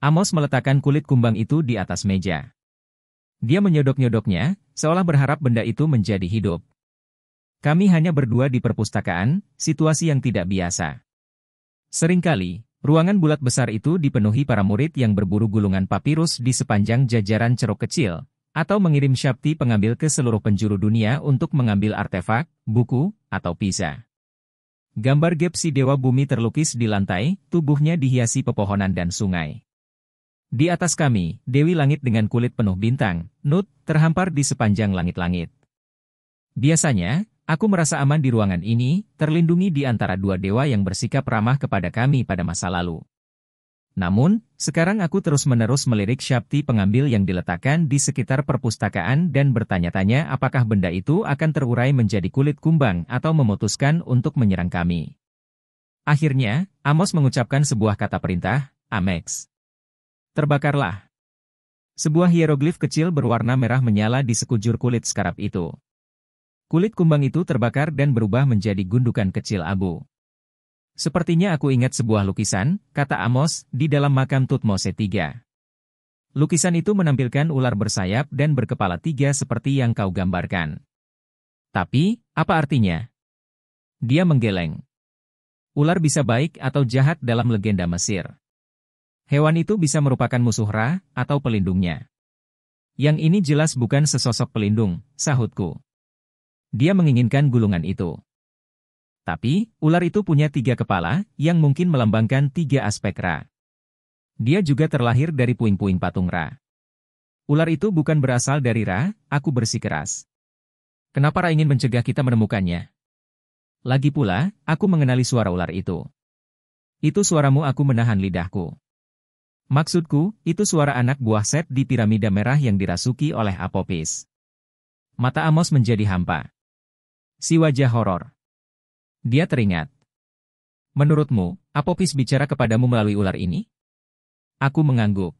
Amos meletakkan kulit kumbang itu di atas meja. Dia menyodok-nyodoknya, seolah berharap benda itu menjadi hidup. Kami hanya berdua di perpustakaan, situasi yang tidak biasa. Seringkali, ruangan bulat besar itu dipenuhi para murid yang berburu gulungan papirus di sepanjang jajaran ceruk kecil, atau mengirim Shakti pengambil ke seluruh penjuru dunia untuk mengambil artefak, buku, atau pizza. Gambar Gepsi Dewa Bumi terlukis di lantai, tubuhnya dihiasi pepohonan dan sungai. Di atas kami, Dewi Langit dengan kulit penuh bintang, Nut, terhampar di sepanjang langit-langit. Biasanya, aku merasa aman di ruangan ini, terlindungi di antara dua dewa yang bersikap ramah kepada kami pada masa lalu. Namun, sekarang aku terus-menerus melirik Shakti pengambil yang diletakkan di sekitar perpustakaan dan bertanya-tanya apakah benda itu akan terurai menjadi kulit kumbang atau memutuskan untuk menyerang kami. Akhirnya, Amos mengucapkan sebuah kata perintah, Amex. Terbakarlah. Sebuah hieroglif kecil berwarna merah menyala di sekujur kulit skarab itu. Kulit kumbang itu terbakar dan berubah menjadi gundukan kecil abu. Sepertinya aku ingat sebuah lukisan, kata Amos, di dalam makam Tutmose III. Lukisan itu menampilkan ular bersayap dan berkepala 3 seperti yang kau gambarkan. Tapi, apa artinya? Dia menggeleng. Ular bisa baik atau jahat dalam legenda Mesir. Hewan itu bisa merupakan musuh Ra, atau pelindungnya. Yang ini jelas bukan sesosok pelindung, sahutku. Dia menginginkan gulungan itu. Tapi, ular itu punya 3 kepala, yang mungkin melambangkan 3 aspek Ra. Dia juga terlahir dari puing-puing patung Ra. Ular itu bukan berasal dari Ra, aku bersikeras. Kenapa Ra ingin mencegah kita menemukannya? Lagi pula, aku mengenali suara ular itu. Itu suaramu. Aku menahan lidahku. Maksudku, itu suara anak buah Set di Piramida Merah yang dirasuki oleh Apopis. Mata Amos menjadi hampa. Si wajah horor. Dia teringat. Menurutmu, Apopis bicara kepadamu melalui ular ini? Aku mengangguk.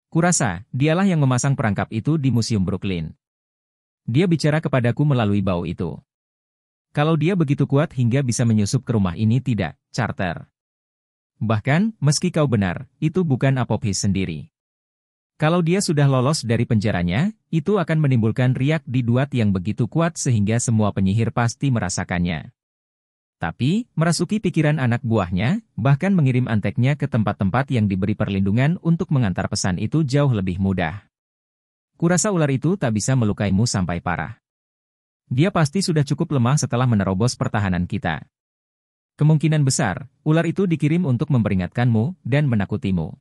Kurasa, dialah yang memasang perangkap itu di Museum Brooklyn. Dia bicara kepadaku melalui bau itu. Kalau dia begitu kuat hingga bisa menyusup ke rumah ini, tidak, Carter. Bahkan, meski kau benar, itu bukan Apopis sendiri. Kalau dia sudah lolos dari penjaranya, itu akan menimbulkan riak di Duat yang begitu kuat sehingga semua penyihir pasti merasakannya. Tapi, merasuki pikiran anak buahnya, bahkan mengirim anteknya ke tempat-tempat yang diberi perlindungan untuk mengantar pesan itu jauh lebih mudah. Kurasa ular itu tak bisa melukaimu sampai parah. Dia pasti sudah cukup lemah setelah menerobos pertahanan kita. Kemungkinan besar, ular itu dikirim untuk memperingatkanmu dan menakutimu.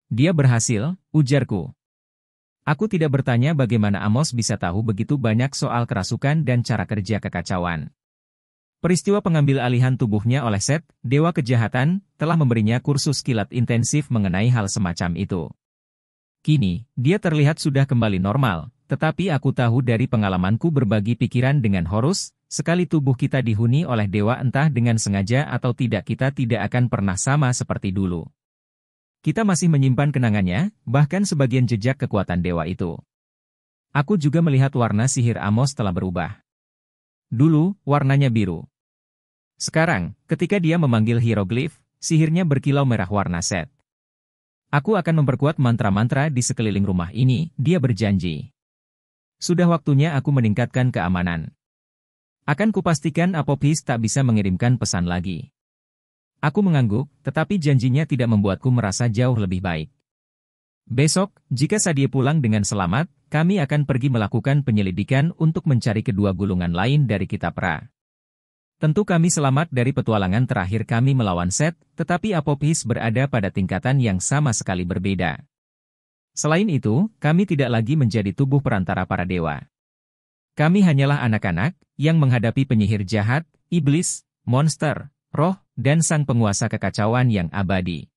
Dia berhasil, ujarku. Aku tidak bertanya bagaimana Amos bisa tahu begitu banyak soal kerasukan dan cara kerja kekacauan. Peristiwa pengambil alihan tubuhnya oleh Set, dewa kejahatan, telah memberinya kursus kilat intensif mengenai hal semacam itu. Kini, dia terlihat sudah kembali normal, tetapi aku tahu dari pengalamanku berbagi pikiran dengan Horus, sekali tubuh kita dihuni oleh dewa entah dengan sengaja atau tidak kita tidak akan pernah sama seperti dulu. Kita masih menyimpan kenangannya, bahkan sebagian jejak kekuatan dewa itu. Aku juga melihat warna sihir Amos telah berubah. Dulu, warnanya biru. Sekarang, ketika dia memanggil hieroglif, sihirnya berkilau merah warna set. Aku akan memperkuat mantra-mantra di sekeliling rumah ini, dia berjanji. Sudah waktunya aku meningkatkan keamanan. Akan kupastikan Apophis tak bisa mengirimkan pesan lagi. Aku mengangguk, tetapi janjinya tidak membuatku merasa jauh lebih baik. Besok, jika Sadie pulang dengan selamat, kami akan pergi melakukan penyelidikan untuk mencari kedua gulungan lain dari kitab Ra. Tentu kami selamat dari petualangan terakhir kami melawan Set, tetapi Apophis berada pada tingkatan yang sama sekali berbeda. Selain itu, kami tidak lagi menjadi tubuh perantara para dewa. Kami hanyalah anak-anak, yang menghadapi penyihir jahat, iblis, monster, roh, dan sang penguasa kekacauan yang abadi.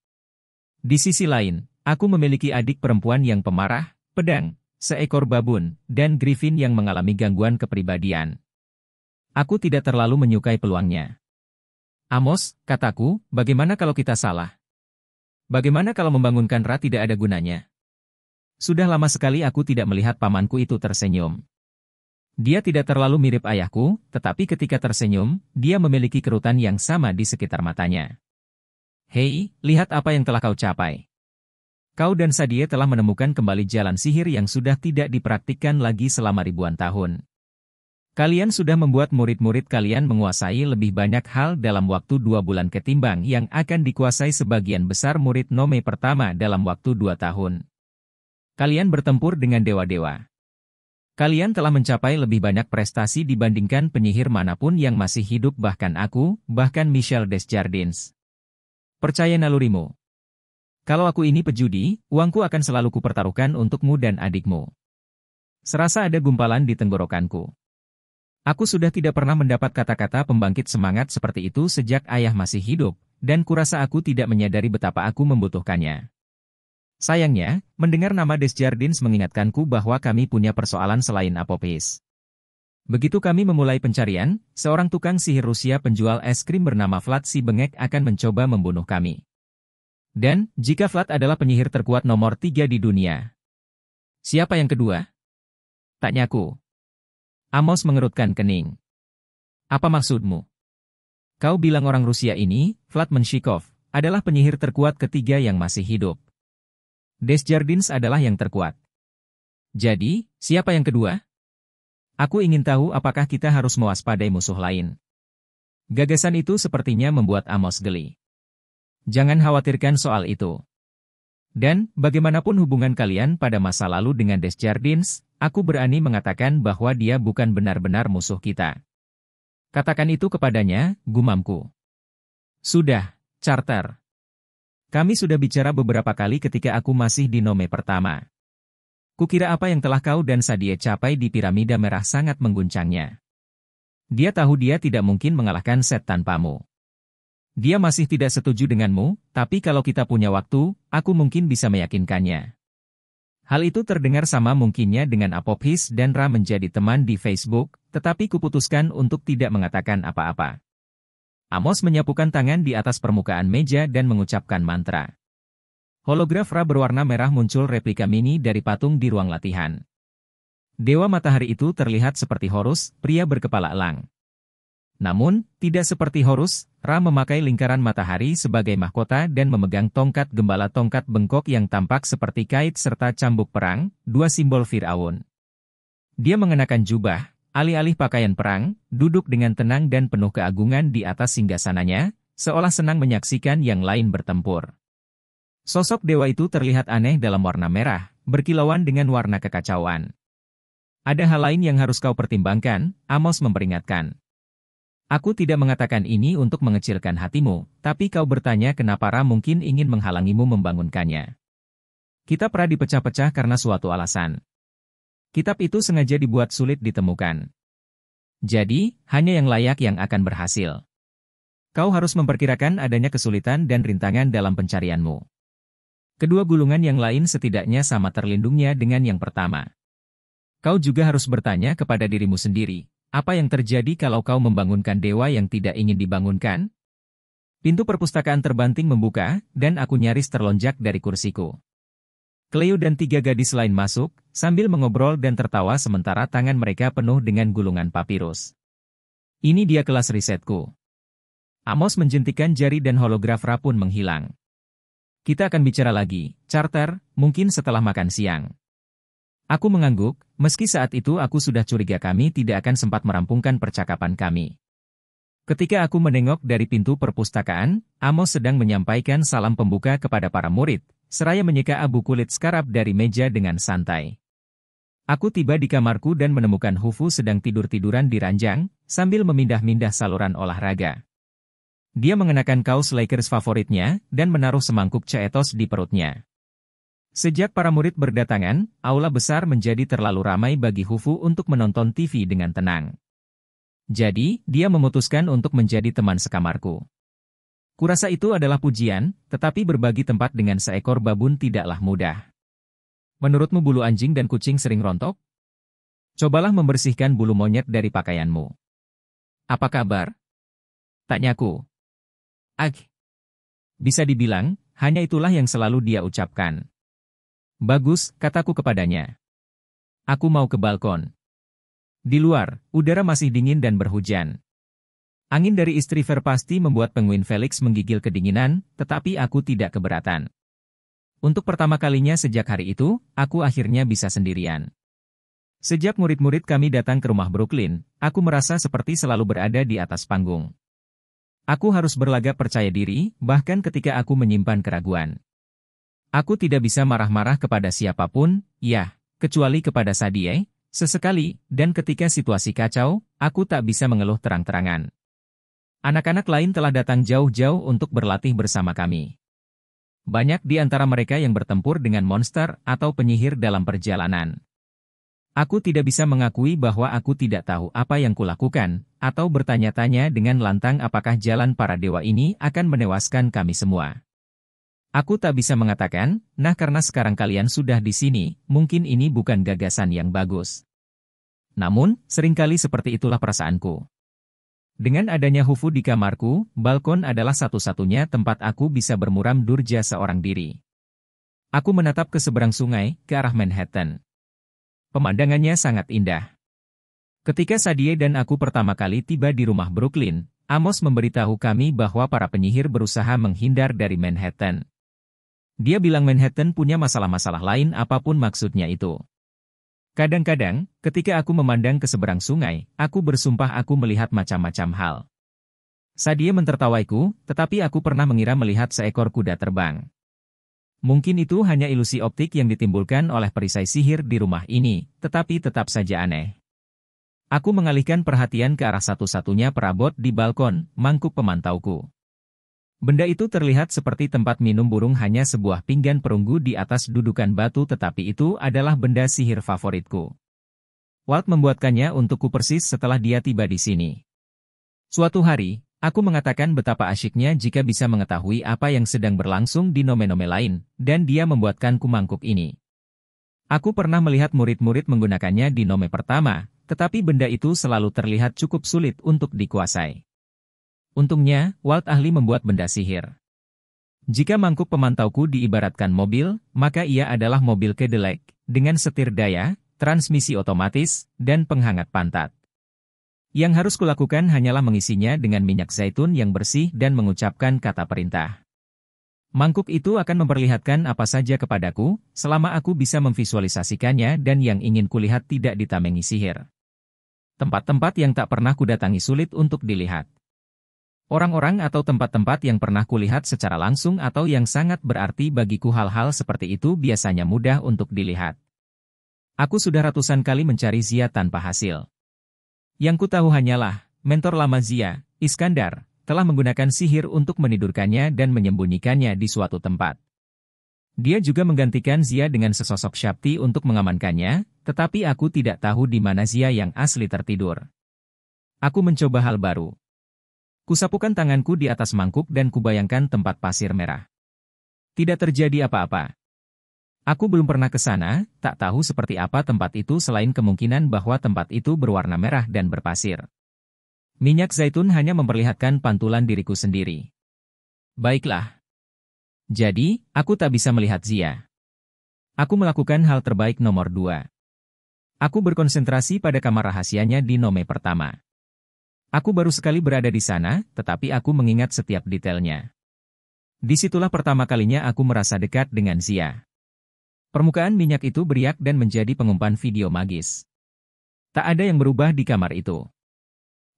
Di sisi lain, aku memiliki adik perempuan yang pemarah, pedang, seekor babun, dan griffin yang mengalami gangguan kepribadian. Aku tidak terlalu menyukai peluangnya. Amos, kataku, bagaimana kalau kita salah? Bagaimana kalau membangunkan Ra tidak ada gunanya? Sudah lama sekali aku tidak melihat pamanku itu tersenyum. Dia tidak terlalu mirip ayahku, tetapi ketika tersenyum, dia memiliki kerutan yang sama di sekitar matanya. Hei, lihat apa yang telah kau capai. Kau dan Sadie telah menemukan kembali jalan sihir yang sudah tidak dipraktikkan lagi selama ribuan tahun. Kalian sudah membuat murid-murid kalian menguasai lebih banyak hal dalam waktu 2 bulan ketimbang yang akan dikuasai sebagian besar murid Nome pertama dalam waktu 2 tahun. Kalian bertempur dengan dewa-dewa. Kalian telah mencapai lebih banyak prestasi dibandingkan penyihir manapun yang masih hidup bahkan aku, bahkan Michel Desjardins. Percaya nalurimu. Kalau aku ini pejudi, uangku akan selalu kupertaruhkan untukmu dan adikmu. Serasa ada gumpalan di tenggorokanku. Aku sudah tidak pernah mendapat kata-kata pembangkit semangat seperti itu sejak ayah masih hidup, dan kurasa aku tidak menyadari betapa aku membutuhkannya. Sayangnya, mendengar nama Desjardins mengingatkanku bahwa kami punya persoalan selain Apophis. Begitu kami memulai pencarian, seorang tukang sihir Rusia penjual es krim bernama Vlad si bengek akan mencoba membunuh kami. Dan, jika Vlad adalah penyihir terkuat nomor 3 di dunia. Siapa yang kedua? Tanyaku. Amos mengerutkan kening. Apa maksudmu? Kau bilang orang Rusia ini, Vlad Menshikov, adalah penyihir terkuat ketiga yang masih hidup. Desjardins adalah yang terkuat. Jadi, siapa yang kedua? Aku ingin tahu apakah kita harus mewaspadai musuh lain. Gagasan itu sepertinya membuat Amos geli. Jangan khawatirkan soal itu. Dan, bagaimanapun hubungan kalian pada masa lalu dengan Desjardins, aku berani mengatakan bahwa dia bukan benar-benar musuh kita. Katakan itu kepadanya, gumamku. Sudah, Charter. Kami sudah bicara beberapa kali ketika aku masih di Nome pertama. Kukira apa yang telah kau dan Sadie capai di piramida merah sangat mengguncangnya. Dia tahu dia tidak mungkin mengalahkan Set tanpamu. Dia masih tidak setuju denganmu, tapi kalau kita punya waktu, aku mungkin bisa meyakinkannya. Hal itu terdengar sama mungkinnya dengan Apophis dan Ra menjadi teman di Facebook, tetapi kuputuskan untuk tidak mengatakan apa-apa. Amos menyapukan tangan di atas permukaan meja dan mengucapkan mantra. Holograf Ra berwarna merah muncul replika mini dari patung di ruang latihan. Dewa matahari itu terlihat seperti Horus, pria berkepala elang. Namun, tidak seperti Horus, Ra memakai lingkaran matahari sebagai mahkota dan memegang tongkat gembala tongkat bengkok yang tampak seperti kait serta cambuk perang, 2 simbol Firaun. Dia mengenakan jubah, alih-alih pakaian perang, duduk dengan tenang dan penuh keagungan di atas singgasananya, seolah senang menyaksikan yang lain bertempur. Sosok dewa itu terlihat aneh dalam warna merah, berkilauan dengan warna kekacauan. Ada hal lain yang harus kau pertimbangkan, Amos memperingatkan. Aku tidak mengatakan ini untuk mengecilkan hatimu, tapi kau bertanya kenapa Ra mungkin ingin menghalangimu membangunkannya. Kitab Ra dipecah-pecah karena suatu alasan. Kitab itu sengaja dibuat sulit ditemukan. Jadi, hanya yang layak yang akan berhasil. Kau harus memperkirakan adanya kesulitan dan rintangan dalam pencarianmu. Kedua gulungan yang lain setidaknya sama terlindungnya dengan yang pertama. Kau juga harus bertanya kepada dirimu sendiri, apa yang terjadi kalau kau membangunkan dewa yang tidak ingin dibangunkan? Pintu perpustakaan terbanting membuka, dan aku nyaris terlonjak dari kursiku. Cleo dan 3 gadis lain masuk, sambil mengobrol dan tertawa sementara tangan mereka penuh dengan gulungan papirus. Ini dia kelas risetku. Amos menjentikan jari dan holograf pun menghilang. Kita akan bicara lagi, Carter, mungkin setelah makan siang. Aku mengangguk, meski saat itu aku sudah curiga kami tidak akan sempat merampungkan percakapan kami. Ketika aku menengok dari pintu perpustakaan, Amos sedang menyampaikan salam pembuka kepada para murid, seraya menyeka abu kulit skarab dari meja dengan santai. Aku tiba di kamarku dan menemukan Hufu sedang tidur-tiduran di ranjang, sambil memindah-mindah saluran olahraga. Dia mengenakan kaos Lakers favoritnya, dan menaruh semangkuk Cheetos di perutnya. Sejak para murid berdatangan, aula besar menjadi terlalu ramai bagi Hufu untuk menonton TV dengan tenang. Jadi, dia memutuskan untuk menjadi teman sekamarku. Kurasa itu adalah pujian, tetapi berbagi tempat dengan seekor babun tidaklah mudah. Menurutmu bulu anjing dan kucing sering rontok? Cobalah membersihkan bulu monyet dari pakaianmu. Apa kabar? Tanyaku. Bisa dibilang, hanya itulah yang selalu dia ucapkan. Bagus, kataku kepadanya. Aku mau ke balkon. Di luar, udara masih dingin dan berhujan. Angin dari istri Ver pasti membuat penguin Felix menggigil kedinginan, tetapi aku tidak keberatan. Untuk pertama kalinya sejak hari itu, aku akhirnya bisa sendirian. Sejak murid-murid kami datang ke rumah Brooklyn, aku merasa seperti selalu berada di atas panggung. Aku harus berlagak percaya diri, bahkan ketika aku menyimpan keraguan. Aku tidak bisa marah-marah kepada siapapun, ya, kecuali kepada Sadie. Sesekali, dan ketika situasi kacau, aku tak bisa mengeluh terang-terangan. Anak-anak lain telah datang jauh-jauh untuk berlatih bersama kami. Banyak di antara mereka yang bertempur dengan monster atau penyihir dalam perjalanan. Aku tidak bisa mengakui bahwa aku tidak tahu apa yang kulakukan, atau bertanya-tanya dengan lantang apakah jalan para dewa ini akan menewaskan kami semua. Aku tak bisa mengatakan, nah karena sekarang kalian sudah di sini, mungkin ini bukan gagasan yang bagus. Namun, seringkali seperti itulah perasaanku. Dengan adanya Hufu di kamarku, balkon adalah satu-satunya tempat aku bisa bermuram durja seorang diri. Aku menatap ke seberang sungai, ke arah Manhattan. Pemandangannya sangat indah. Ketika Sadie dan aku pertama kali tiba di rumah Brooklyn, Amos memberitahu kami bahwa para penyihir berusaha menghindar dari Manhattan. Dia bilang Manhattan punya masalah-masalah lain apapun maksudnya itu. Kadang-kadang, ketika aku memandang ke seberang sungai, aku bersumpah aku melihat macam-macam hal. Sadie mentertawaiku, tetapi aku pernah mengira melihat seekor kuda terbang. Mungkin itu hanya ilusi optik yang ditimbulkan oleh perisai sihir di rumah ini, tetapi tetap saja aneh. Aku mengalihkan perhatian ke arah satu-satunya perabot di balkon, mangkuk pemantauku. Benda itu terlihat seperti tempat minum burung hanya sebuah pinggan perunggu di atas dudukan batu tetapi itu adalah benda sihir favoritku. Walt membuatkannya untukku persis setelah dia tiba di sini. Suatu hari, aku mengatakan betapa asyiknya jika bisa mengetahui apa yang sedang berlangsung di nome-nome lain, dan dia membuatkanku mangkuk ini. Aku pernah melihat murid-murid menggunakannya di nome pertama, tetapi benda itu selalu terlihat cukup sulit untuk dikuasai. Untungnya, Walt ahli membuat benda sihir. Jika mangkuk pemantauku diibaratkan mobil, maka ia adalah mobil Cadillac, dengan setir daya, transmisi otomatis, dan penghangat pantat. Yang harus kulakukan hanyalah mengisinya dengan minyak zaitun yang bersih dan mengucapkan kata perintah. Mangkuk itu akan memperlihatkan apa saja kepadaku, selama aku bisa memvisualisasikannya dan yang ingin kulihat tidak ditamengi sihir. Tempat-tempat yang tak pernah kudatangi sulit untuk dilihat. Orang-orang atau tempat-tempat yang pernah kulihat secara langsung atau yang sangat berarti bagiku hal-hal seperti itu biasanya mudah untuk dilihat. Aku sudah ratusan kali mencari Zia tanpa hasil. Yang ku tahu hanyalah, mentor lama Zia, Iskandar, telah menggunakan sihir untuk menidurkannya dan menyembunyikannya di suatu tempat. Dia juga menggantikan Zia dengan sesosok Shakti untuk mengamankannya, tetapi aku tidak tahu di mana Zia yang asli tertidur. Aku mencoba hal baru. Kusapukan tanganku di atas mangkuk dan kubayangkan tempat pasir merah. Tidak terjadi apa-apa. Aku belum pernah ke sana, tak tahu seperti apa tempat itu selain kemungkinan bahwa tempat itu berwarna merah dan berpasir. Minyak zaitun hanya memperlihatkan pantulan diriku sendiri. Baiklah. Jadi, aku tak bisa melihat Zia. Aku melakukan hal terbaik nomor 2. Aku berkonsentrasi pada kamar rahasianya di nome pertama. Aku baru sekali berada di sana, tetapi aku mengingat setiap detailnya. Disitulah pertama kalinya aku merasa dekat dengan Zia. Permukaan minyak itu beriak dan menjadi pengumpan video magis. Tak ada yang berubah di kamar itu.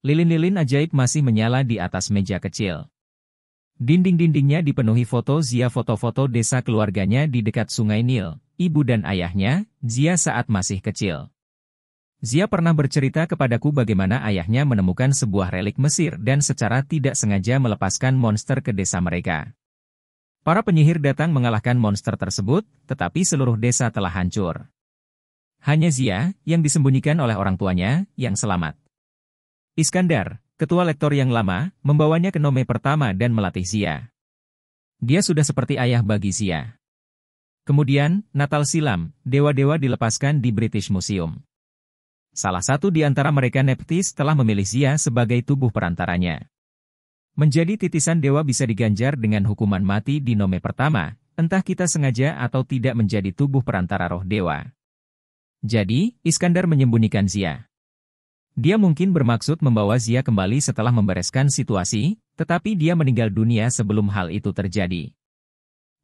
Lilin-lilin ajaib masih menyala di atas meja kecil. Dinding-dindingnya dipenuhi foto Zia, foto-foto desa keluarganya di dekat Sungai Nil, ibu dan ayahnya, Zia saat masih kecil. Zia pernah bercerita kepadaku bagaimana ayahnya menemukan sebuah relik Mesir dan secara tidak sengaja melepaskan monster ke desa mereka. Para penyihir datang mengalahkan monster tersebut, tetapi seluruh desa telah hancur. Hanya Zia, yang disembunyikan oleh orang tuanya, yang selamat. Iskandar, ketua lektor yang lama, membawanya ke nome pertama dan melatih Zia. Dia sudah seperti ayah bagi Zia. Kemudian, Natal silam, dewa-dewa dilepaskan di British Museum. Salah satu di antara mereka, Nephthys, telah memilih Zia sebagai tubuh perantaranya. Menjadi titisan dewa bisa diganjar dengan hukuman mati di nome pertama, entah kita sengaja atau tidak menjadi tubuh perantara roh dewa. Jadi, Iskandar menyembunyikan Zia. Dia mungkin bermaksud membawa Zia kembali setelah membereskan situasi, tetapi dia meninggal dunia sebelum hal itu terjadi.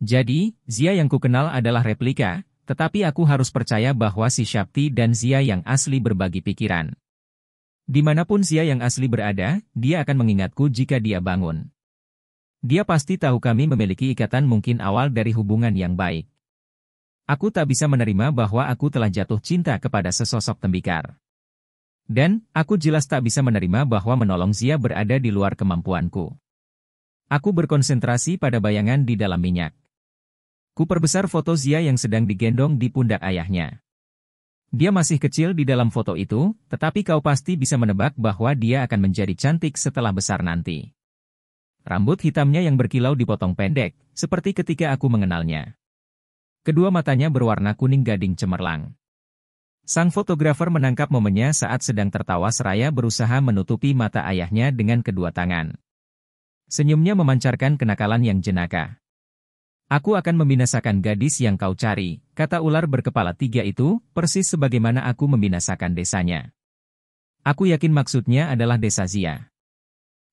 Jadi, Zia yang kukenal adalah replika, tetapi aku harus percaya bahwa si Shakti dan Zia yang asli berbagi pikiran. Dimanapun Zia yang asli berada, dia akan mengingatku jika dia bangun. Dia pasti tahu kami memiliki ikatan mungkin awal dari hubungan yang baik. Aku tak bisa menerima bahwa aku telah jatuh cinta kepada sesosok tembikar. Dan, aku jelas tak bisa menerima bahwa menolong Zia berada di luar kemampuanku. Aku berkonsentrasi pada bayangan di dalam minyak. Ku perbesar foto Zia yang sedang digendong di pundak ayahnya. Dia masih kecil di dalam foto itu, tetapi kau pasti bisa menebak bahwa dia akan menjadi cantik setelah besar nanti. Rambut hitamnya yang berkilau dipotong pendek, seperti ketika aku mengenalnya. Kedua matanya berwarna kuning gading cemerlang. Sang fotografer menangkap momennya saat sedang tertawa seraya berusaha menutupi mata ayahnya dengan kedua tangan. Senyumnya memancarkan kenakalan yang jenaka. Aku akan membinasakan gadis yang kau cari, kata ular berkepala 3 itu, persis sebagaimana aku membinasakan desanya. Aku yakin maksudnya adalah desa Zia.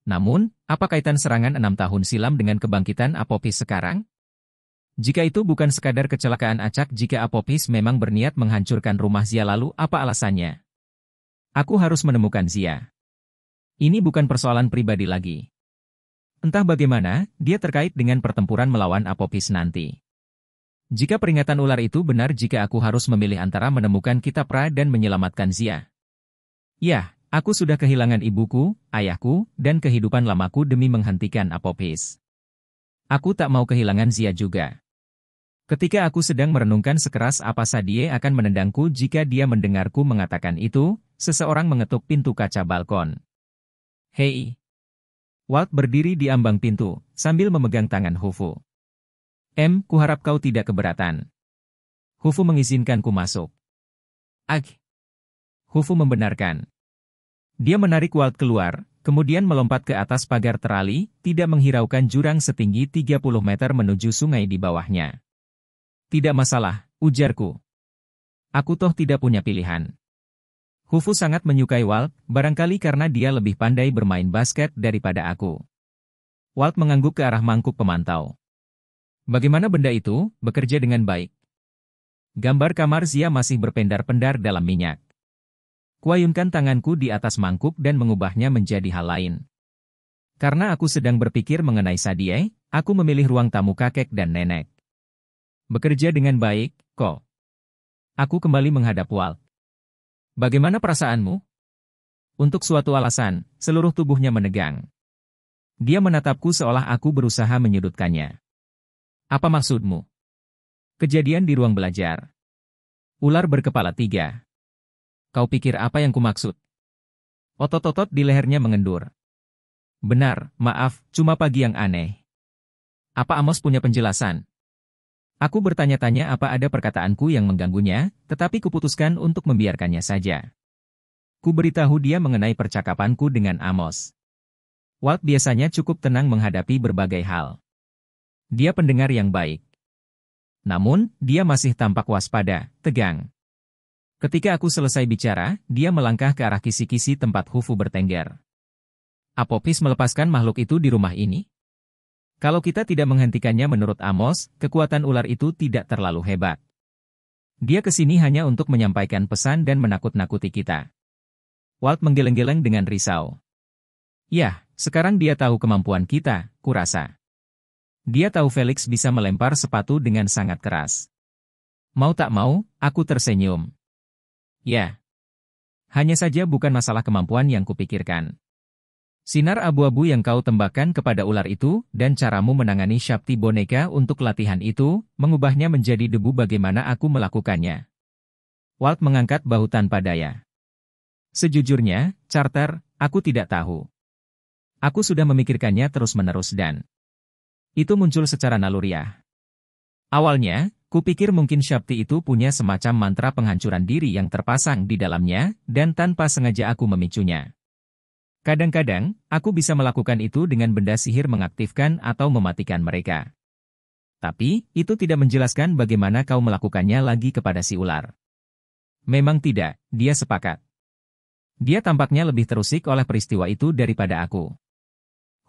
Namun, apa kaitan serangan 6 tahun silam dengan kebangkitan Apophis sekarang? Jika itu bukan sekadar kecelakaan acak, jika Apophis memang berniat menghancurkan rumah Zia, lalu apa alasannya? Aku harus menemukan Zia. Ini bukan persoalan pribadi lagi. Entah bagaimana, dia terkait dengan pertempuran melawan Apophis nanti. Jika peringatan ular itu benar, jika aku harus memilih antara menemukan kitab Ra dan menyelamatkan Zia. Ya, aku sudah kehilangan ibuku, ayahku, dan kehidupan lamaku demi menghentikan Apophis. Aku tak mau kehilangan Zia juga. Ketika aku sedang merenungkan sekeras apa Sadie akan menendangku jika dia mendengarku mengatakan itu, seseorang mengetuk pintu kaca balkon. Hei! Walt berdiri di ambang pintu, sambil memegang tangan Hufu. Kuharap kau tidak keberatan. Hufu mengizinkanku masuk. Ag. Hufu membenarkan. Dia menarik Walt keluar, kemudian melompat ke atas pagar terali, tidak menghiraukan jurang setinggi 30 meter menuju sungai di bawahnya. Tidak masalah, ujarku. Aku toh tidak punya pilihan. Hufu sangat menyukai Walt, barangkali karena dia lebih pandai bermain basket daripada aku. Walt mengangguk ke arah mangkuk pemantau. Bagaimana benda itu bekerja dengan baik? Gambar kamar Zia masih berpendar-pendar dalam minyak. Kuayunkan tanganku di atas mangkuk dan mengubahnya menjadi hal lain. Karena aku sedang berpikir mengenai Sadie, aku memilih ruang tamu kakek dan nenek. Bekerja dengan baik, kok. Aku kembali menghadap Walt. Bagaimana perasaanmu? Untuk suatu alasan, seluruh tubuhnya menegang. Dia menatapku seolah aku berusaha menyudutkannya. Apa maksudmu? Kejadian di ruang belajar. Ular berkepala 3. Kau pikir apa yang kumaksud? Otot-otot di lehernya mengendur. Benar, maaf, cuma pagi yang aneh. Apa Amos punya penjelasan? Aku bertanya-tanya apa ada perkataanku yang mengganggunya, tetapi kuputuskan untuk membiarkannya saja. Ku beritahu dia mengenai percakapanku dengan Amos. Walt biasanya cukup tenang menghadapi berbagai hal. Dia pendengar yang baik. Namun, dia masih tampak waspada, tegang. Ketika aku selesai bicara, dia melangkah ke arah kisi-kisi tempat Hufu bertengger. Apopis melepaskan makhluk itu di rumah ini? Kalau kita tidak menghentikannya menurut Amos, kekuatan ular itu tidak terlalu hebat. Dia kesini hanya untuk menyampaikan pesan dan menakut-nakuti kita. Walt menggeleng-geleng dengan risau. Yah, sekarang dia tahu kemampuan kita, kurasa. Dia tahu Felix bisa melempar sepatu dengan sangat keras. Mau tak mau, aku tersenyum. Ya. Hanya saja bukan masalah kemampuan yang kupikirkan. Sinar abu-abu yang kau tembakkan kepada ular itu, dan caramu menangani Shakti boneka untuk latihan itu, mengubahnya menjadi debu bagaimana aku melakukannya. Walt mengangkat bahu tanpa daya. Sejujurnya, Carter, aku tidak tahu. Aku sudah memikirkannya terus-menerus dan itu muncul secara naluriah. Awalnya, kupikir mungkin Shakti itu punya semacam mantra penghancuran diri yang terpasang di dalamnya, dan tanpa sengaja aku memicunya. Kadang-kadang, aku bisa melakukan itu dengan benda sihir mengaktifkan atau mematikan mereka. Tapi, itu tidak menjelaskan bagaimana kau melakukannya lagi kepada si ular. Memang tidak, dia sepakat. Dia tampaknya lebih terusik oleh peristiwa itu daripada aku.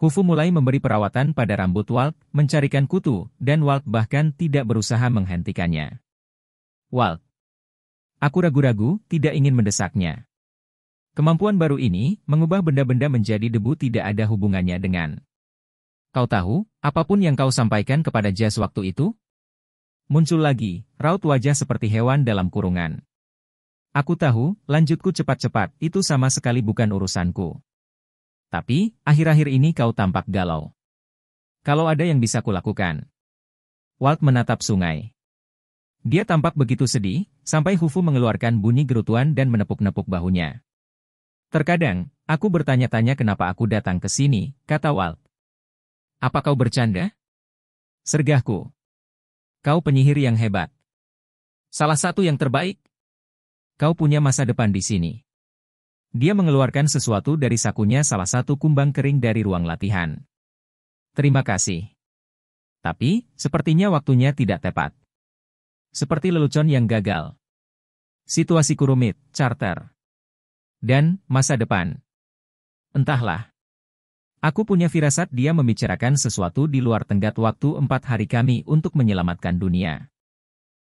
Hufu mulai memberi perawatan pada rambut Walt, mencarikan kutu, dan Walt bahkan tidak berusaha menghentikannya. Walt. Aku ragu-ragu, tidak ingin mendesaknya. Kemampuan baru ini, mengubah benda-benda menjadi debu tidak ada hubungannya dengan. Kau tahu, apapun yang kau sampaikan kepada Jas waktu itu? Muncul lagi, raut wajah seperti hewan dalam kurungan. Aku tahu, lanjutku cepat-cepat, itu sama sekali bukan urusanku. Tapi, akhir-akhir ini kau tampak galau. Kalau ada yang bisa kulakukan. Walt menatap sungai. Dia tampak begitu sedih, sampai Hufu mengeluarkan bunyi gerutuan dan menepuk-nepuk bahunya. Terkadang, aku bertanya-tanya kenapa aku datang ke sini, kata Walt. Apa kau bercanda? Sergahku. Kau penyihir yang hebat. Salah satu yang terbaik. Kau punya masa depan di sini. Dia mengeluarkan sesuatu dari sakunya salah satu kumbang kering dari ruang latihan. Terima kasih. Tapi, sepertinya waktunya tidak tepat. Seperti lelucon yang gagal. Situasiku rumit, Carter. Dan, masa depan. Entahlah. Aku punya firasat dia membicarakan sesuatu di luar tenggat waktu 4 hari kami untuk menyelamatkan dunia.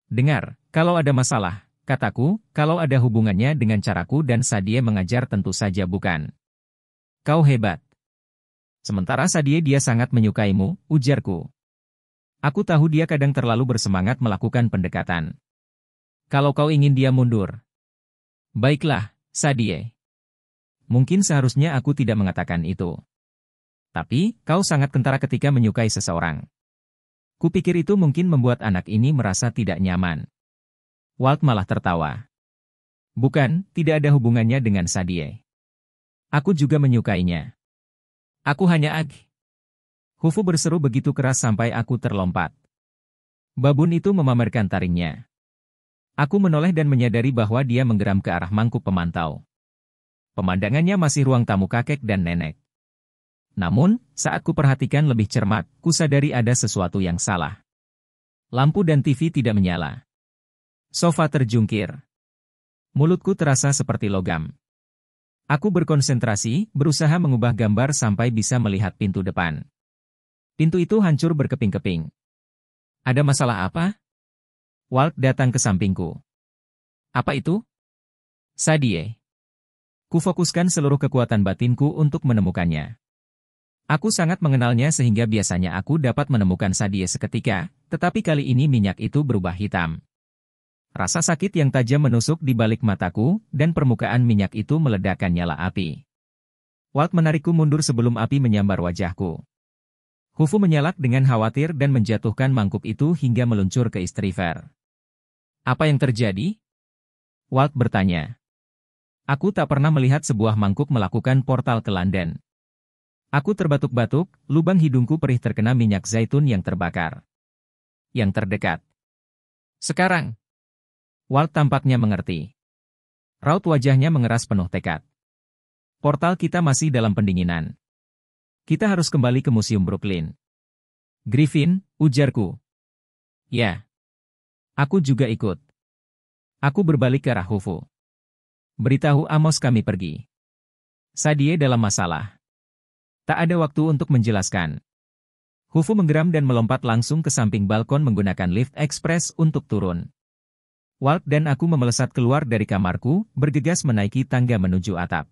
Dengar, kalau ada masalah, kataku, kalau ada hubungannya dengan caraku dan Sadie mengajar tentu saja bukan. Kau hebat. Sementara Sadie dia sangat menyukaimu, ujarku. Aku tahu dia kadang terlalu bersemangat melakukan pendekatan. Kalau kau ingin dia mundur. Baiklah. Sadie. Mungkin seharusnya aku tidak mengatakan itu. Tapi, kau sangat kentara ketika menyukai seseorang. Kupikir itu mungkin membuat anak ini merasa tidak nyaman. Walt malah tertawa. Bukan, tidak ada hubungannya dengan Sadie. Aku juga menyukainya. Aku hanya Hufu berseru begitu keras sampai aku terlompat. Babun itu memamerkan taringnya. Aku menoleh dan menyadari bahwa dia menggeram ke arah mangkuk pemantau. Pemandangannya masih ruang tamu kakek dan nenek. Namun, saat kuperhatikan lebih cermat, kusadari ada sesuatu yang salah. Lampu dan TV tidak menyala. Sofa terjungkir. Mulutku terasa seperti logam. Aku berkonsentrasi, berusaha mengubah gambar sampai bisa melihat pintu depan. Pintu itu hancur berkeping-keping. Ada masalah apa? Walt datang ke sampingku. Apa itu? Sadie. Kufokuskan seluruh kekuatan batinku untuk menemukannya. Aku sangat mengenalnya sehingga biasanya aku dapat menemukan Sadie seketika, tetapi kali ini minyak itu berubah hitam. Rasa sakit yang tajam menusuk di balik mataku, dan permukaan minyak itu meledakkan nyala api. Walt menarikku mundur sebelum api menyambar wajahku. Hufu menyalak dengan khawatir dan menjatuhkan mangkuk itu hingga meluncur ke istriver. Apa yang terjadi? Walt bertanya. Aku tak pernah melihat sebuah mangkuk melakukan portal ke London. Aku terbatuk-batuk, lubang hidungku perih terkena minyak zaitun yang terbakar. Yang terdekat. Sekarang. Walt tampaknya mengerti. Raut wajahnya mengeras penuh tekad. Portal kita masih dalam pendinginan. Kita harus kembali ke Museum Brooklyn. Griffin, ujarku. Ya. Aku juga ikut. Aku berbalik ke arah Hufu. Beritahu Amos kami pergi. Sadie dalam masalah. Tak ada waktu untuk menjelaskan. Hufu menggeram dan melompat langsung ke samping balkon menggunakan lift ekspres untuk turun. Walt dan aku memelesat keluar dari kamarku, bergegas menaiki tangga menuju atap.